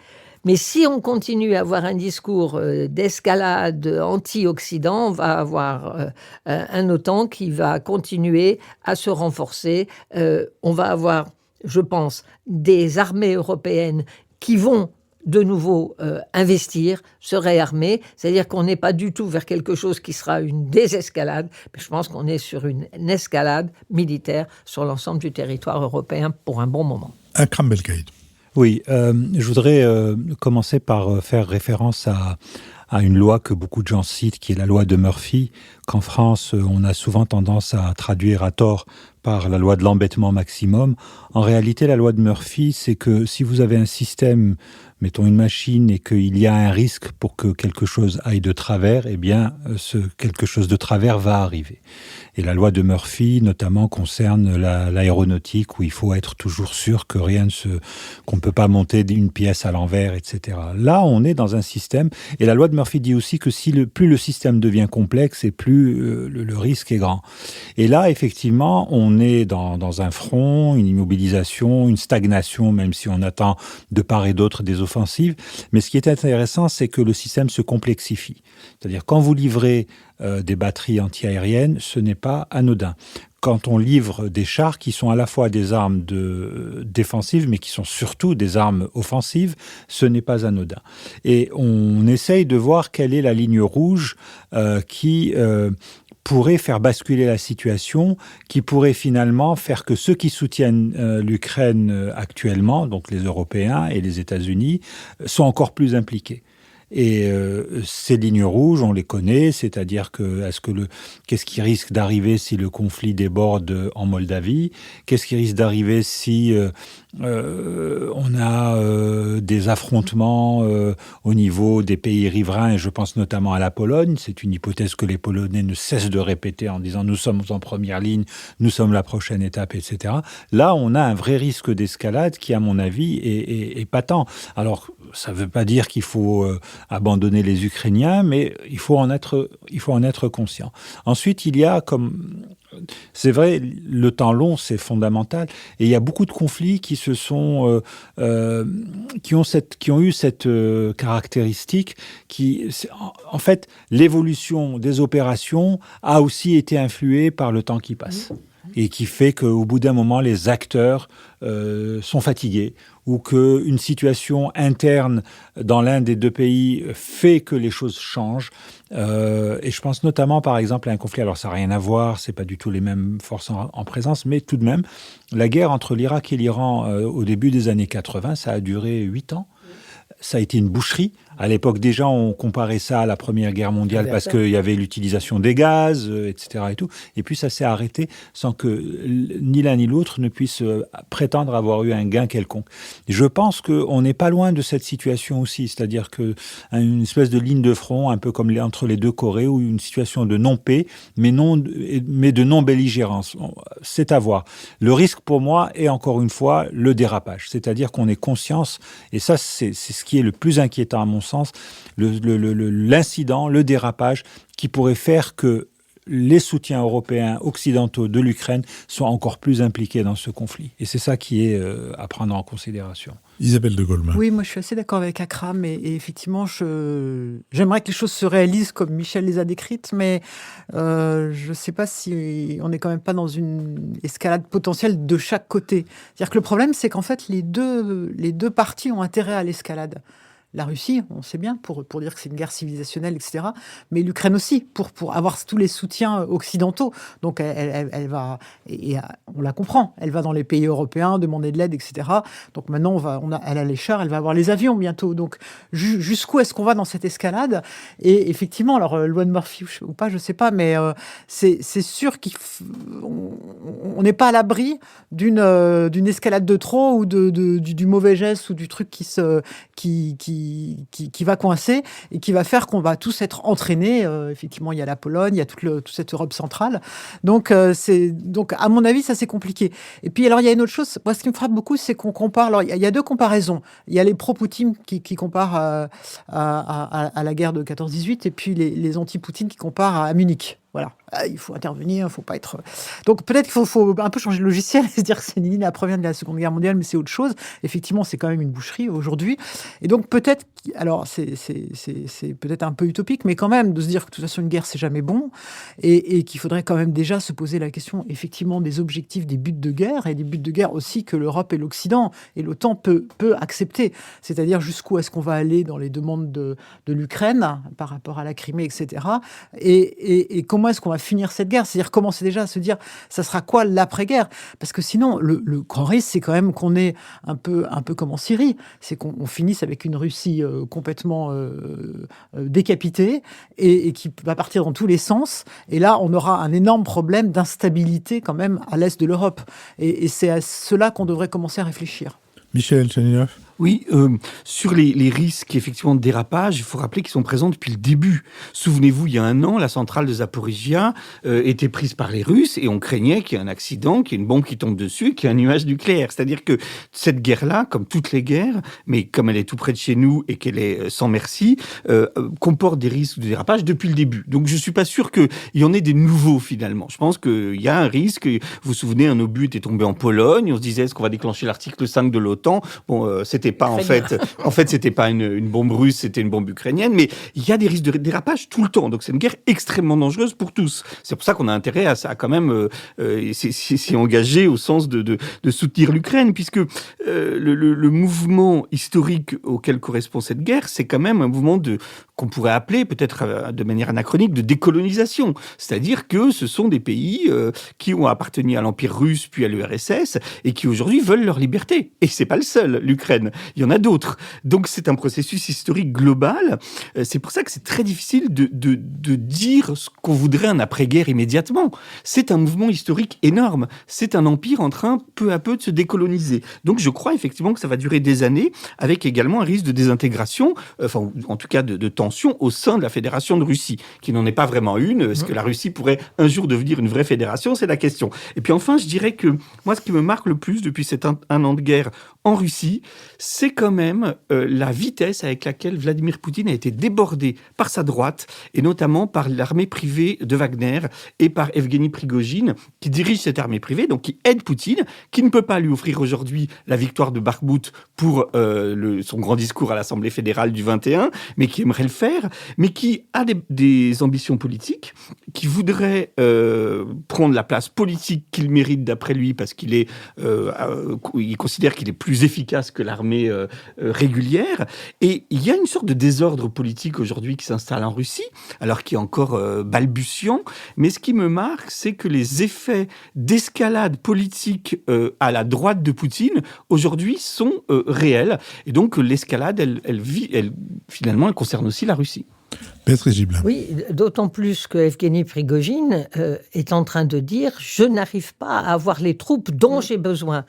Mais si on continue à avoir un discours d'escalade anti-Occident, on va avoir un OTAN qui va continuer à se renforcer. On va avoir, je pense, des armées européennes qui vont de nouveau investir, se réarmer, c'est-à-dire qu'on n'est pas du tout vers quelque chose qui sera une désescalade, mais je pense qu'on est sur une escalade militaire sur l'ensemble du territoire européen pour un bon moment. Akram Belkaïd. Oui, je voudrais commencer par faire référence à une loi que beaucoup de gens citent, qui est la loi de Murphy, qu'en France, on a souvent tendance à traduire à tort par la loi de l'embêtement maximum. En réalité, la loi de Murphy, c'est que si vous avez un système, mettons une machine, et qu'il y a un risque pour que quelque chose aille de travers, eh bien, ce quelque chose de travers va arriver. Et la loi de Murphy, notamment, concerne l'aéronautique, où il faut être toujours sûr que qu'on ne peut pas monter une pièce à l'envers, etc. Là, on est dans un système, et la loi de Murphy dit aussi que plus le système devient complexe, et plus le risque est grand. Et là, effectivement, on est dans un front, une immobilisation, une stagnation, même si on attend de part et d'autre des offensives. Mais ce qui est intéressant, c'est que le système se complexifie. C'est-à-dire, quand vous livrez des batteries antiaériennes, ce n'est pas anodin. Quand on livre des chars qui sont à la fois des armes défensives, mais qui sont surtout des armes offensives, ce n'est pas anodin. Et on essaye de voir quelle est la ligne rouge qui pourrait faire basculer la situation, qui pourrait finalement faire que ceux qui soutiennent l'Ukraine actuellement, donc les Européens et les États-Unis, sont encore plus impliqués. Et ces lignes rouges, on les connaît, c'est-à-dire que qu'est-ce qui risque d'arriver si le conflit déborde en Moldavie? Qu'est-ce qui risque d'arriver si on a des affrontements au niveau des pays riverains, et je pense notamment à la Pologne? C'est une hypothèse que les Polonais ne cessent de répéter en disant « nous sommes en première ligne, nous sommes la prochaine étape », etc. Là, on a un vrai risque d'escalade qui, à mon avis, est patent. Alors, ça ne veut pas dire qu'il faut abandonner les Ukrainiens, mais il faut en être conscient. Ensuite, il y a c'est vrai, le temps long, c'est fondamental, et il y a beaucoup de conflits qui qui ont eu cette caractéristique, en fait, l'évolution des opérations a aussi été influée par le temps qui passe. Et qui fait qu'au bout d'un moment, les acteurs sont fatigués, ou qu'une situation interne dans l'un des deux pays fait que les choses changent. Et je pense notamment, par exemple, à un conflit, alors ça n'a rien à voir, c'est pas du tout les mêmes forces en présence, mais tout de même, la guerre entre l'Irak et l'Iran au début des années 80, ça a duré 8 ans. Ça a été une boucherie. À l'époque, déjà, on comparait ça à la Première Guerre mondiale parce qu'il y avait l'utilisation des gaz, etc. et tout. Et puis, ça s'est arrêté sans que ni l'un ni l'autre ne puisse prétendre avoir eu un gain quelconque. Et je pense qu'on n'est pas loin de cette situation aussi. C'est-à-dire qu'une espèce de ligne de front, un peu comme entre les deux Corées, ou une situation de non-paix, mais de non-belligérance. C'est à voir. Le risque, pour moi, est encore une fois le dérapage. C'est-à-dire qu'on ait conscience, et ça, c'est ce qui est le plus inquiétant à mon sens, l'incident, le dérapage qui pourrait faire que les soutiens européens occidentaux de l'Ukraine soient encore plus impliqués dans ce conflit. Et c'est ça qui est à prendre en considération. Isabelle de Golemin. Oui, moi je suis assez d'accord avec Akram et effectivement, j'aimerais que les choses se réalisent comme Michel les a décrites, mais je ne sais pas si on n'est quand même pas dans une escalade potentielle de chaque côté. C'est-à-dire que le problème, c'est qu'en fait, les deux parties ont intérêt à l'escalade. La Russie, on sait bien, pour dire que c'est une guerre civilisationnelle, etc. Mais l'Ukraine aussi, pour avoir tous les soutiens occidentaux. Donc elle va, et on la comprend, elle va dans les pays européens demander de l'aide, etc. Donc maintenant, elle a les chars, elle va avoir les avions bientôt. Donc jusqu'où est-ce qu'on va dans cette escalade ? Et effectivement, alors loi de Murphy ou pas, je ne sais pas, mais c'est sûr qu'on n'est pas à l'abri d'une escalade de trop ou du mauvais geste ou du truc qui va coincer et qui va faire qu'on va tous être entraînés. Effectivement, il y a la Pologne, il y a toute cette Europe centrale. Donc, à mon avis, ça, c'est compliqué. Et puis, alors, il y a une autre chose. Moi, ce qui me frappe beaucoup, c'est qu'on compare. Alors, il y a deux comparaisons. Il y a les pro-Poutine qui comparent à la guerre de 14-18 et puis les anti-Poutine qui comparent à Munich. Voilà, il faut intervenir, il ne faut pas être... Donc peut-être qu'il faut un peu changer le logiciel et se dire que c'est la première de la Seconde Guerre mondiale, mais c'est autre chose. Effectivement, c'est quand même une boucherie aujourd'hui. Et donc peut-être, alors c'est peut-être un peu utopique, mais quand même de se dire que de toute façon une guerre, c'est jamais bon et qu'il faudrait quand même déjà se poser la question effectivement des objectifs, des buts de guerre et des buts de guerre aussi que l'Europe et l'Occident et l'OTAN peut accepter. C'est-à-dire jusqu'où est-ce qu'on va aller dans les demandes de l'Ukraine par rapport à la Crimée, etc. Et comment est-ce qu'on va finir cette guerre ? C'est-à-dire commencer déjà à se dire, ça sera quoi l'après-guerre ? Parce que sinon, le grand risque, c'est quand même qu'on ait un peu comme en Syrie, c'est qu'on finisse avec une Russie complètement décapitée et qui va partir dans tous les sens. Et là, on aura un énorme problème d'instabilité quand même à l'est de l'Europe. Et c'est à cela qu'on devrait commencer à réfléchir. Michel Chaninov. Oui, sur les risques effectivement de dérapage, il faut rappeler qu'ils sont présents depuis le début. Souvenez-vous, il y a 1 an, la centrale de Zaporizhia était prise par les Russes et on craignait qu'il y ait un accident, qu'il y ait une bombe qui tombe dessus, qu'il y ait un nuage nucléaire. C'est-à-dire que cette guerre-là, comme toutes les guerres, mais comme elle est tout près de chez nous et qu'elle est sans merci, comporte des risques de dérapage depuis le début. Donc je ne suis pas sûr qu'il y en ait des nouveaux finalement. Je pense qu'il y a un risque. Vous vous souvenez, un obus était tombé en Pologne. On se disait, est-ce qu'on va déclencher l'article 5 de l'OTAN ? Bon, c'était pas en fait c'était pas une bombe russe, c'était une bombe ukrainienne, mais il y a des risques de dérapage tout le temps, donc c'est une guerre extrêmement dangereuse pour tous. C'est pour ça qu'on a intérêt à quand même s'y engager au sens de soutenir l'Ukraine, puisque le mouvement historique auquel correspond cette guerre, c'est quand même un mouvement qu'on pourrait appeler peut-être de manière anachronique de décolonisation, c'est-à-dire que ce sont des pays qui ont appartenu à l'Empire russe puis à l'URSS et qui aujourd'hui veulent leur liberté, et c'est pas le seul, l'Ukraine. Il y en a d'autres. Donc, c'est un processus historique global. C'est pour ça que c'est très difficile de dire ce qu'on voudrait un après-guerre immédiatement. C'est un mouvement historique énorme. C'est un empire en train, peu à peu, de se décoloniser. Donc, je crois effectivement que ça va durer des années, avec également un risque de désintégration, enfin, en tout cas de tension au sein de la Fédération de Russie, qui n'en est pas vraiment une. Est-ce que la Russie pourrait un jour devenir une vraie fédération ? C'est la question. Et puis enfin, je dirais que moi, ce qui me marque le plus depuis cet un an de guerre en Russie, c'est quand même la vitesse avec laquelle Vladimir Poutine a été débordé par sa droite, et notamment par l'armée privée de Wagner et par Evgeny Prigojine, qui dirige cette armée privée, donc qui aide Poutine, qui ne peut pas lui offrir aujourd'hui la victoire de Bakhmout pour son grand discours à l'Assemblée fédérale du 21, mais qui aimerait le faire, mais qui a des ambitions politiques, qui voudrait prendre la place politique qu'il mérite d'après lui, parce qu'il est, il considère qu'il est plus efficace que l'armée régulière. Et il y a une sorte de désordre politique aujourd'hui qui s'installe en Russie, alors qui est encore balbutiant. Mais ce qui me marque, c'est que les effets d'escalade politique à la droite de Poutine, aujourd'hui, sont réels. Et donc, l'escalade, finalement, elle concerne aussi la Russie. Béatrice Gibelin. Oui, d'autant plus que Evgeny Prigojine est en train de dire « Je n'arrive pas à avoir les troupes dont j'ai besoin ».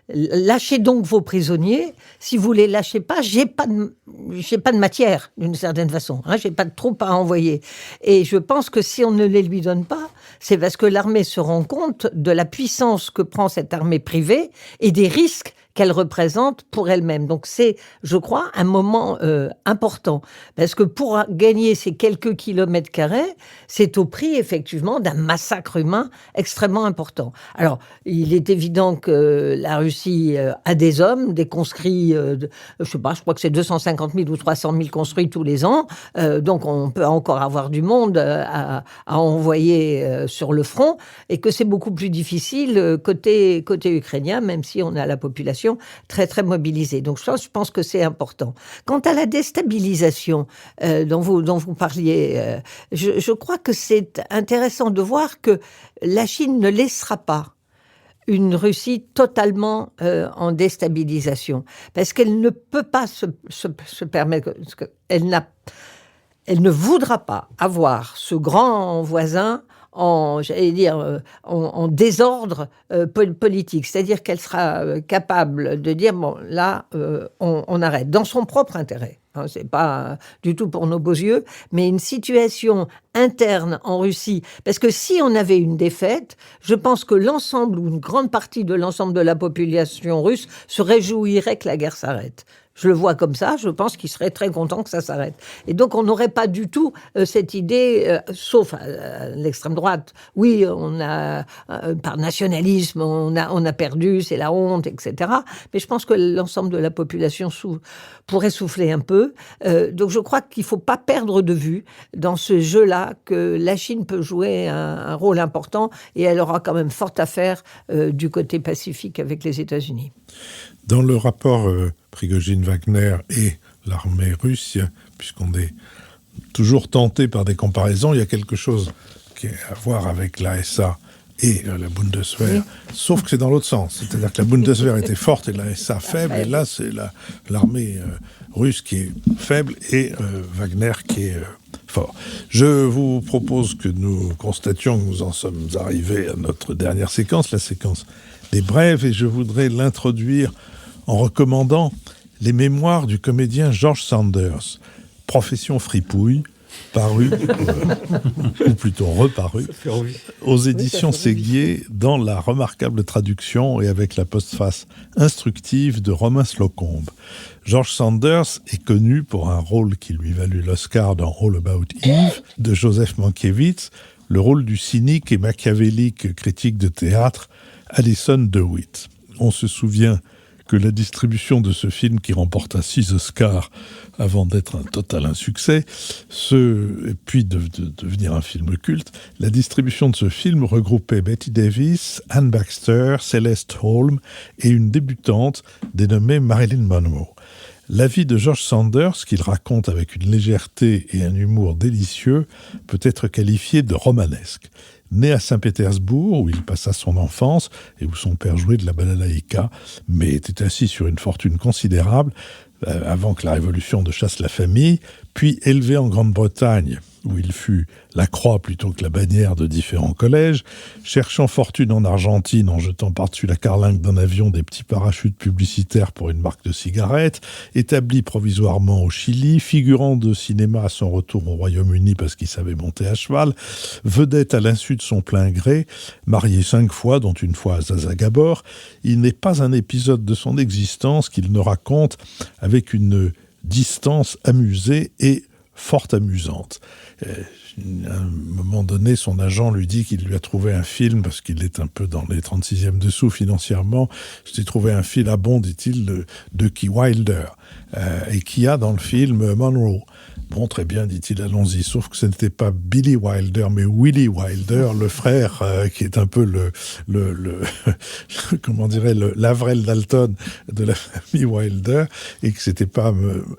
Lâchez donc vos prisonniers. Si vous les lâchez pas, j'ai pas de matière, d'une certaine façon. J'ai pas de troupes à envoyer. Et je pense que si on ne les lui donne pas, c'est parce que l'armée se rend compte de la puissance que prend cette armée privée et des risques qu'elle représente pour elle-même. Donc c'est, je crois, un moment important. Parce que pour gagner ces quelques kilomètres carrés, c'est au prix, effectivement, d'un massacre humain extrêmement important. Alors, il est évident que la Russie a des hommes, des conscrits, je crois que c'est 250 000 ou 300 000 construits tous les ans. Donc on peut encore avoir du monde à envoyer sur le front, et que c'est beaucoup plus difficile côté ukrainien, même si on a la population très très mobilisée. Donc je pense que c'est important. Quant à la déstabilisation dont vous parliez, je crois que c'est intéressant de voir que la Chine ne laissera pas une Russie totalement en déstabilisation, parce qu'elle ne peut pas se permettre, elle ne voudra pas avoir ce grand voisin en désordre politique. C'est-à-dire qu'elle sera capable de dire, bon, là, on arrête, dans son propre intérêt. C'est pas du tout pour nos beaux yeux, mais une situation interne en Russie. Parce que si on avait une défaite, je pense que l'ensemble ou une grande partie de l'ensemble de la population russe se réjouirait que la guerre s'arrête. Je le vois comme ça, je pense qu'il serait très content que ça s'arrête. Et donc, on n'aurait pas du tout cette idée, sauf à l'extrême droite. Oui, on a, par nationalisme, on a perdu, c'est la honte, etc. Mais je pense que l'ensemble de la population pourrait souffler un peu. Donc, je crois qu'il ne faut pas perdre de vue, dans ce jeu-là, que la Chine peut jouer un rôle important, et elle aura quand même fort à faire du côté pacifique avec les États-Unis. Dans le rapport Prigojine-Wagner et l'armée russe, puisqu'on est toujours tenté par des comparaisons, il y a quelque chose qui a à voir avec l'ASA et la Bundeswehr, sauf que c'est dans l'autre sens. C'est-à-dire que la Bundeswehr était forte et l'ASA faible, et là, c'est l'armée russe qui est faible et Wagner qui est fort. Je vous propose que nous constations que nous en sommes arrivés à notre dernière séquence, la séquence des brèves, et je voudrais l'introduire en recommandant les mémoires du comédien George Sanders, Profession fripouille, paru, ou plutôt reparu, aux éditions Séguier, dans la remarquable traduction et avec la postface instructive de Romain Slocombe. George Sanders est connu pour un rôle qui lui valut l'Oscar dans All About Eve de Joseph Mankiewicz, le rôle du cynique et machiavélique critique de théâtre Alison DeWitt. On se souvient que la distribution de ce film, qui remporta 6 Oscars avant d'être un total insuccès, et puis de devenir un film culte, la distribution de ce film regroupait Bette Davis, Anne Baxter, Celeste Holm et une débutante dénommée Marilyn Monroe. La vie de George Sanders, qu'il raconte avec une légèreté et un humour délicieux, peut être qualifié de romanesque. Né à Saint-Pétersbourg, où il passa son enfance et où son père jouait de la balalaïka, mais était assis sur une fortune considérable avant que la Révolution ne chasse la famille, puis élevé en Grande-Bretagne, où il fut la croix plutôt que la bannière de différents collèges, cherchant fortune en Argentine en jetant par-dessus la carlingue d'un avion des petits parachutes publicitaires pour une marque de cigarettes, établi provisoirement au Chili, figurant de cinéma à son retour au Royaume-Uni parce qu'il savait monter à cheval, vedette à l'insu de son plein gré, marié 5 fois, dont une fois à Zaza Gabor, il n'est pas un épisode de son existence qu'il ne raconte avec une distance amusée et fort amusante. À un moment donné, son agent lui dit qu'il lui a trouvé un film, parce qu'il est un peu dans les 36e dessous financièrement. Je t'ai trouvé un film à bon, dit-il, de Key Wilder, et qui a dans le film Monroe. Bon, très bien, dit-il, allons-y. Sauf que ce n'était pas Billy Wilder, mais Willie Wilder, le frère, qui est un peu comment dirait, l'Avril Dalton de la famille Wilder, et que c'était pas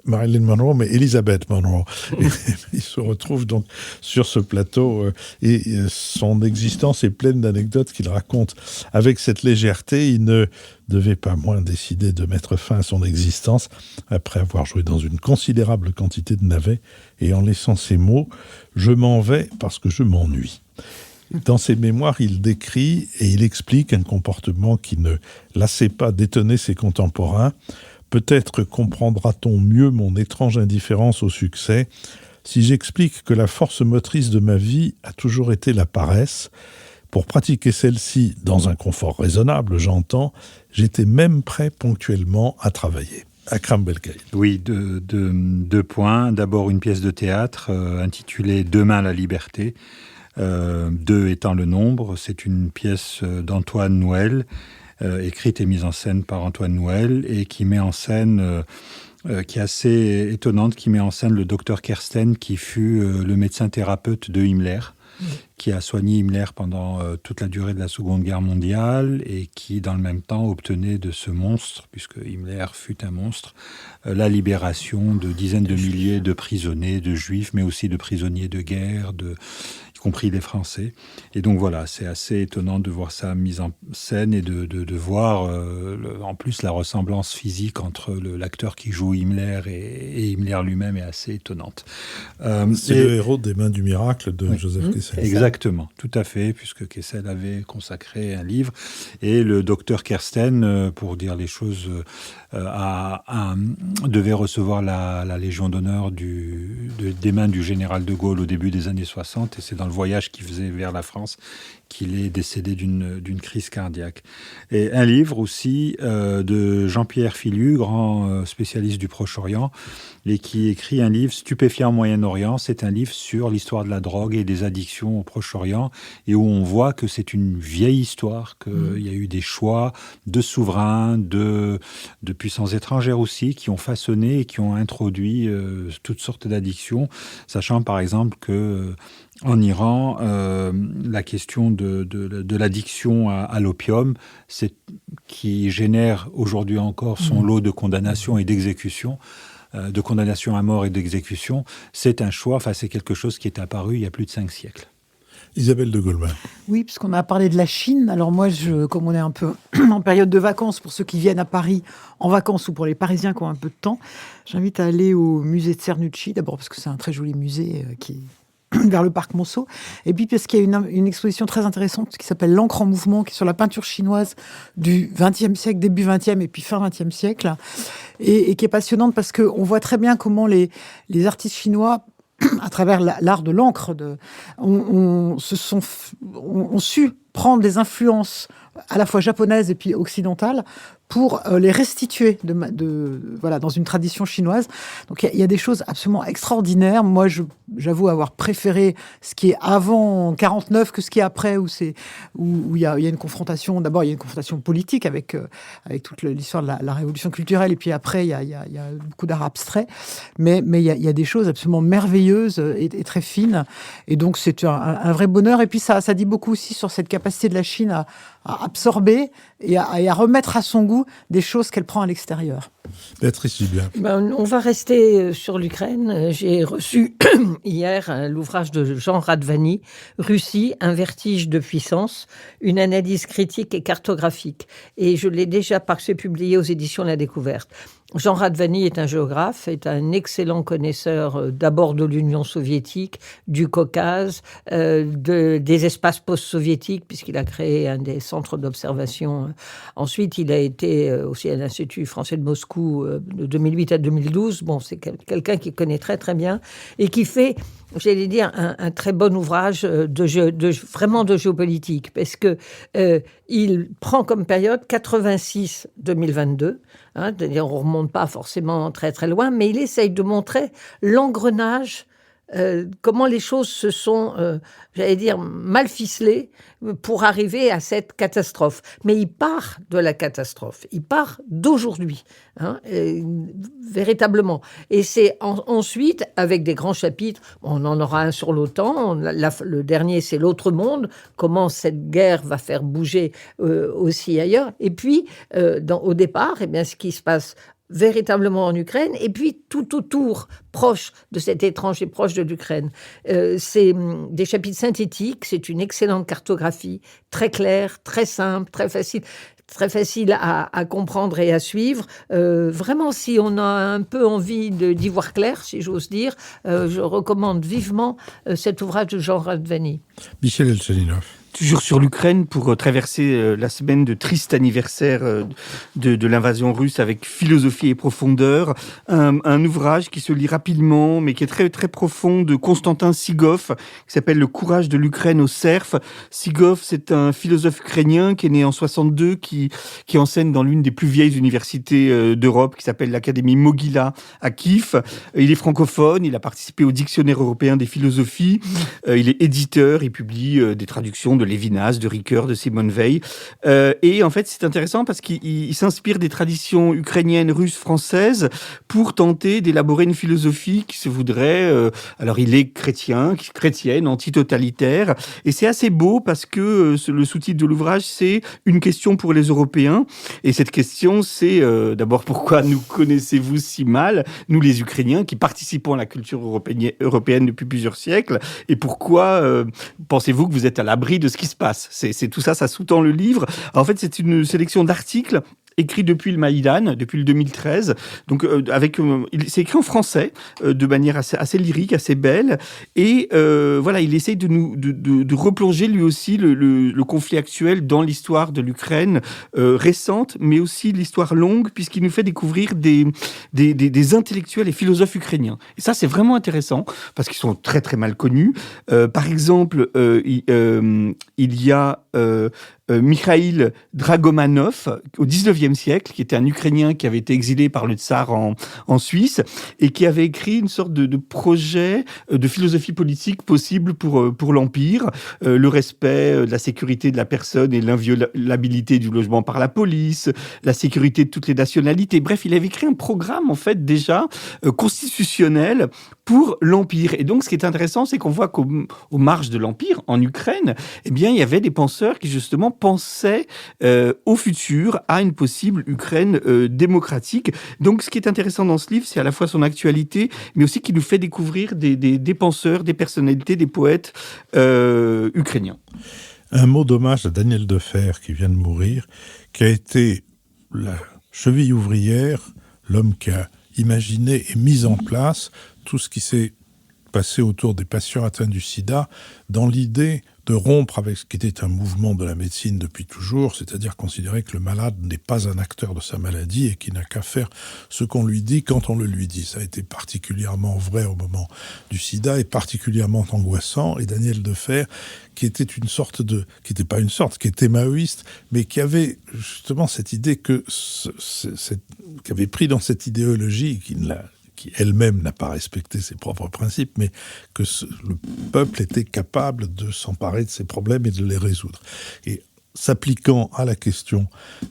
Marilyn Monroe, mais Elizabeth Monroe. Et il se retrouve donc sur ce plateau, et son existence est pleine d'anecdotes qu'il raconte avec cette légèreté. Il ne devait pas moins décider de mettre fin à son existence après avoir joué dans une considérable quantité de navets et en laissant ces mots « Je m'en vais parce que je m'ennuie ». Dans ses mémoires, il décrit et il explique un comportement qui ne lassait pas d'étonner ses contemporains. « Peut-être comprendra-t-on mieux mon étrange indifférence au succès si j'explique que la force motrice de ma vie a toujours été la paresse. Pour pratiquer celle-ci dans un confort raisonnable, j'entends, j'étais même prêt ponctuellement à travailler. » Akram Belkaïd. Oui, deux points. D'abord, une pièce de théâtre intitulée « Demain la liberté ». 2 étant le nombre. C'est une pièce d'Antoine Nouel, écrite et mise en scène par Antoine Nouel, et qui met en scène... qui est assez étonnante, qui met en scène le docteur Kersten, qui fut le médecin-thérapeute de Himmler, qui a soigné Himmler pendant toute la durée de la Seconde Guerre mondiale et qui, dans le même temps, obtenait de ce monstre, puisque Himmler fut un monstre, la libération de dizaines de milliers de prisonniers, de juifs, mais aussi de prisonniers de guerre, y compris des Français. Et donc voilà, c'est assez étonnant de voir ça mis en scène et de voir en plus la ressemblance physique entre l'acteur qui joue Himmler et Himmler lui-même est assez étonnante. C'est le héros des Mains du Miracle de Joseph Kessel. Exactement, tout à fait, puisque Kessel avait consacré un livre. Et le docteur Kersten, pour dire les choses, devait recevoir la Légion d'honneur des mains du général de Gaulle au début des années 60, et c'est dans le voyage qu'il faisait vers la France qu'il est décédé d'une crise cardiaque. Et un livre aussi de Jean-Pierre Filu, grand spécialiste du Proche-Orient, et qui écrit un livre, Stupéfiants au Moyen-Orient. C'est un livre sur l'histoire de la drogue et des addictions au Proche-Orient, et où on voit que c'est une vieille histoire, qu'il y a eu des choix de souverains, de puissances étrangères aussi, qui ont façonné et qui ont introduit toutes sortes d'addictions, sachant par exemple que en Iran, la question de l'addiction à l'opium, qui génère aujourd'hui encore son lot de condamnations et d'exécutions, de condamnations à mort et d'exécution, c'est un choix, c'est quelque chose qui est apparu il y a plus de 5 siècles. Isabelle de Goldman. Oui, puisqu'on a parlé de la Chine. Alors moi, comme on est un peu en période de vacances, pour ceux qui viennent à Paris en vacances ou pour les Parisiens qui ont un peu de temps, j'invite à aller au musée de Cernucci, d'abord parce que c'est un très joli musée qui vers le parc Monceau, et puis parce qu'il y a une exposition très intéressante qui s'appelle L'encre en mouvement, qui est sur la peinture chinoise du XXe siècle, début XXe et puis fin XXe siècle, et qui est passionnante parce qu'on voit très bien comment les artistes chinois, à travers l'art de l'encre, ont su prendre des influences à la fois japonaises et puis occidentales pour les restituer dans une tradition chinoise. Donc il y a des choses absolument extraordinaires. Moi, j'avoue avoir préféré ce qui est avant 49 que ce qui est après, où il y a une confrontation. D'abord, il y a une confrontation politique avec toute l'histoire de la révolution culturelle, et puis après, il y a beaucoup d'art abstrait. Mais il y a des choses absolument merveilleuses et très fines. Et donc, c'est un vrai bonheur. Et puis, ça dit beaucoup aussi sur cette capacité de la Chine à absorber et à remettre à son goût des choses qu'elle prend à l'extérieur. Béatrice Gibert. On va rester sur l'Ukraine. J'ai reçu hier l'ouvrage de Jean Radvani, Russie, un vertige de puissance, une analyse critique et cartographique. Et je l'ai déjà publié aux éditions La Découverte. Jean Radvani est un géographe, est un excellent connaisseur d'abord de l'Union soviétique, du Caucase, des espaces post-soviétiques, puisqu'il a créé un des centres d'observation. Ensuite, il a été aussi à l'Institut français de Moscou de 2008 à 2012. Bon, c'est quelqu'un qui connaît très très bien et qui fait, j'allais dire, un très bon ouvrage vraiment de géopolitique, parce que il prend comme période 86-2022. C'est-à-dire, on ne remonte pas forcément très très loin, mais il essaye de montrer l'engrenage, comment les choses se sont, j'allais dire, mal ficelées pour arriver à cette catastrophe. Mais il part de la catastrophe, il part d'aujourd'hui, véritablement. Et c'est ensuite, avec des grands chapitres, on en aura un sur l'OTAN, le dernier c'est l'autre monde, comment cette guerre va faire bouger aussi ailleurs. Et puis, au départ, ce qui se passe véritablement en Ukraine, et puis tout autour, proche de cet étranger, proche de l'Ukraine. C'est des chapitres synthétiques, c'est une excellente cartographie, très claire, très simple, très facile à comprendre et à suivre. Vraiment, si on a un peu envie d'y voir clair, si j'ose dire, je recommande vivement cet ouvrage de Jean Radvani. Michel Elchaninov. Toujours sur l'Ukraine, pour traverser la semaine de triste anniversaire de l'invasion russe avec philosophie et profondeur, un ouvrage qui se lit rapidement, mais qui est très, très profond, de Konstantin Sigov, qui s'appelle « Le courage de l'Ukraine au cerf ». Sigov, c'est un philosophe ukrainien qui est né en 62, qui enseigne dans l'une des plus vieilles universités d'Europe, qui s'appelle l'Académie Mogyla à Kiev. Il est francophone, il a participé au Dictionnaire européen des philosophies, il est éditeur, il publie des traductions de Lévinas, de Ricoeur, de Simone Veil. Et en fait, c'est intéressant parce qu'il s'inspire des traditions ukrainiennes, russes, françaises pour tenter d'élaborer une philosophie qui se voudrait... alors, il est chrétienne, anti-totalitaire. Et c'est assez beau parce que le sous-titre de l'ouvrage, c'est « Une question pour les Européens ». Et cette question, c'est d'abord pourquoi nous connaissez-vous si mal, nous les Ukrainiens, qui participons à la culture européenne depuis plusieurs siècles, et pourquoi pensez-vous que vous êtes à l'abri de ce qui se passe. C'est tout ça, ça sous-tend le livre. Alors, en fait, c'est une sélection d'articles écrit depuis le Maïdan, depuis le 2013. Donc, c'est écrit en français, de manière assez lyrique, assez belle. Et voilà, il essaye de replonger lui aussi le conflit actuel dans l'histoire de l'Ukraine récente, mais aussi l'histoire longue, puisqu'il nous fait découvrir des intellectuels et philosophes ukrainiens. Et ça, c'est vraiment intéressant, parce qu'ils sont très, très mal connus. Par exemple, il y a Mikhail Dragomanov, au 19e siècle, qui était un Ukrainien qui avait été exilé par le tsar en Suisse et qui avait écrit une sorte de projet de philosophie politique possible pour l'Empire, le respect de la sécurité de la personne et l'inviolabilité du logement par la police, la sécurité de toutes les nationalités. Bref, il avait écrit un programme, en fait, déjà constitutionnel pour l'Empire. Et donc, ce qui est intéressant, c'est qu'on voit qu'aux marges de l'Empire, en Ukraine, eh bien, il y avait des penseurs qui, justement, pensaient au futur, à une possible Ukraine démocratique. Donc, ce qui est intéressant dans ce livre, c'est à la fois son actualité, mais aussi qu'il nous fait découvrir des penseurs, des personnalités, des poètes ukrainiens. Un mot d'hommage à Daniel Defer, qui vient de mourir, qui a été la cheville ouvrière, l'homme qui a imaginé et mis en place tout ce qui s'est passé autour des patients atteints du sida, dans l'idée de rompre avec ce qui était un mouvement de la médecine depuis toujours, c'est-à-dire considérer que le malade n'est pas un acteur de sa maladie et qu'il n'a qu'à faire ce qu'on lui dit quand on le lui dit. Ça a été particulièrement vrai au moment du sida et particulièrement angoissant. Et Daniel Defer, qui était qui était maoïste, mais qui avait justement cette idée qui avait pris dans cette idéologie qui elle-même n'a pas respecté ses propres principes, mais que le peuple était capable de s'emparer de ses problèmes et de les résoudre. Et s'appliquant à la question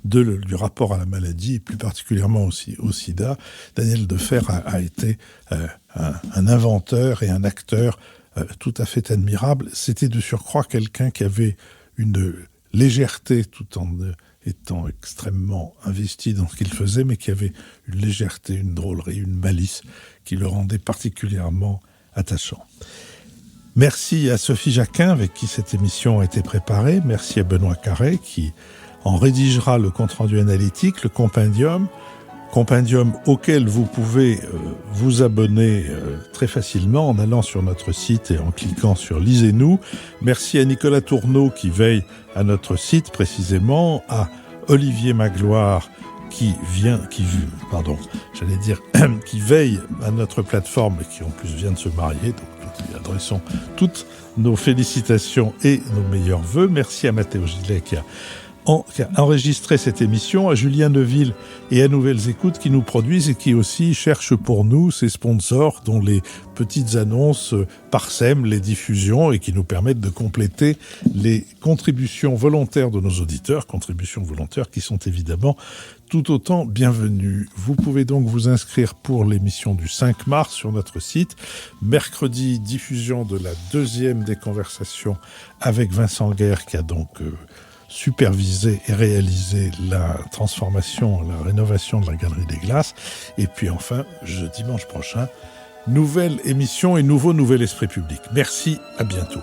du rapport à la maladie, et plus particulièrement aussi au sida, Daniel Defer a été un inventeur et un acteur tout à fait admirable. C'était de surcroît quelqu'un qui avait une légèreté étant extrêmement investi dans ce qu'il faisait, mais qui avait une légèreté, une drôlerie, une malice qui le rendait particulièrement attachant. Merci à Sophie Jacquin, avec qui cette émission a été préparée. Merci à Benoît Carré, qui en rédigera le compte-rendu analytique, le compendium auquel vous pouvez vous abonner très facilement en allant sur notre site et en cliquant sur « Lisez-nous ». Merci à Nicolas Tourneau qui veille à notre site précisément, à Olivier Magloire qui veille à notre plateforme et qui en plus vient de se marier. Donc nous lui adressons toutes nos félicitations et nos meilleurs vœux. Merci à Mathéo Gillet qui a enregistré cette émission, à Julien Neuville et à Nouvelles Écoutes qui nous produisent et qui aussi cherchent pour nous ces sponsors dont les petites annonces parsèment les diffusions et qui nous permettent de compléter les contributions volontaires de nos auditeurs, contributions volontaires qui sont évidemment tout autant bienvenues. Vous pouvez donc vous inscrire pour l'émission du 5 mars sur notre site. Mercredi, diffusion de la deuxième des conversations avec Vincent Guerre qui a donc superviser et réaliser la transformation, la rénovation de la Galerie des Glaces. Et puis enfin, dimanche prochain, nouvelle émission et nouvel esprit public. Merci, à bientôt.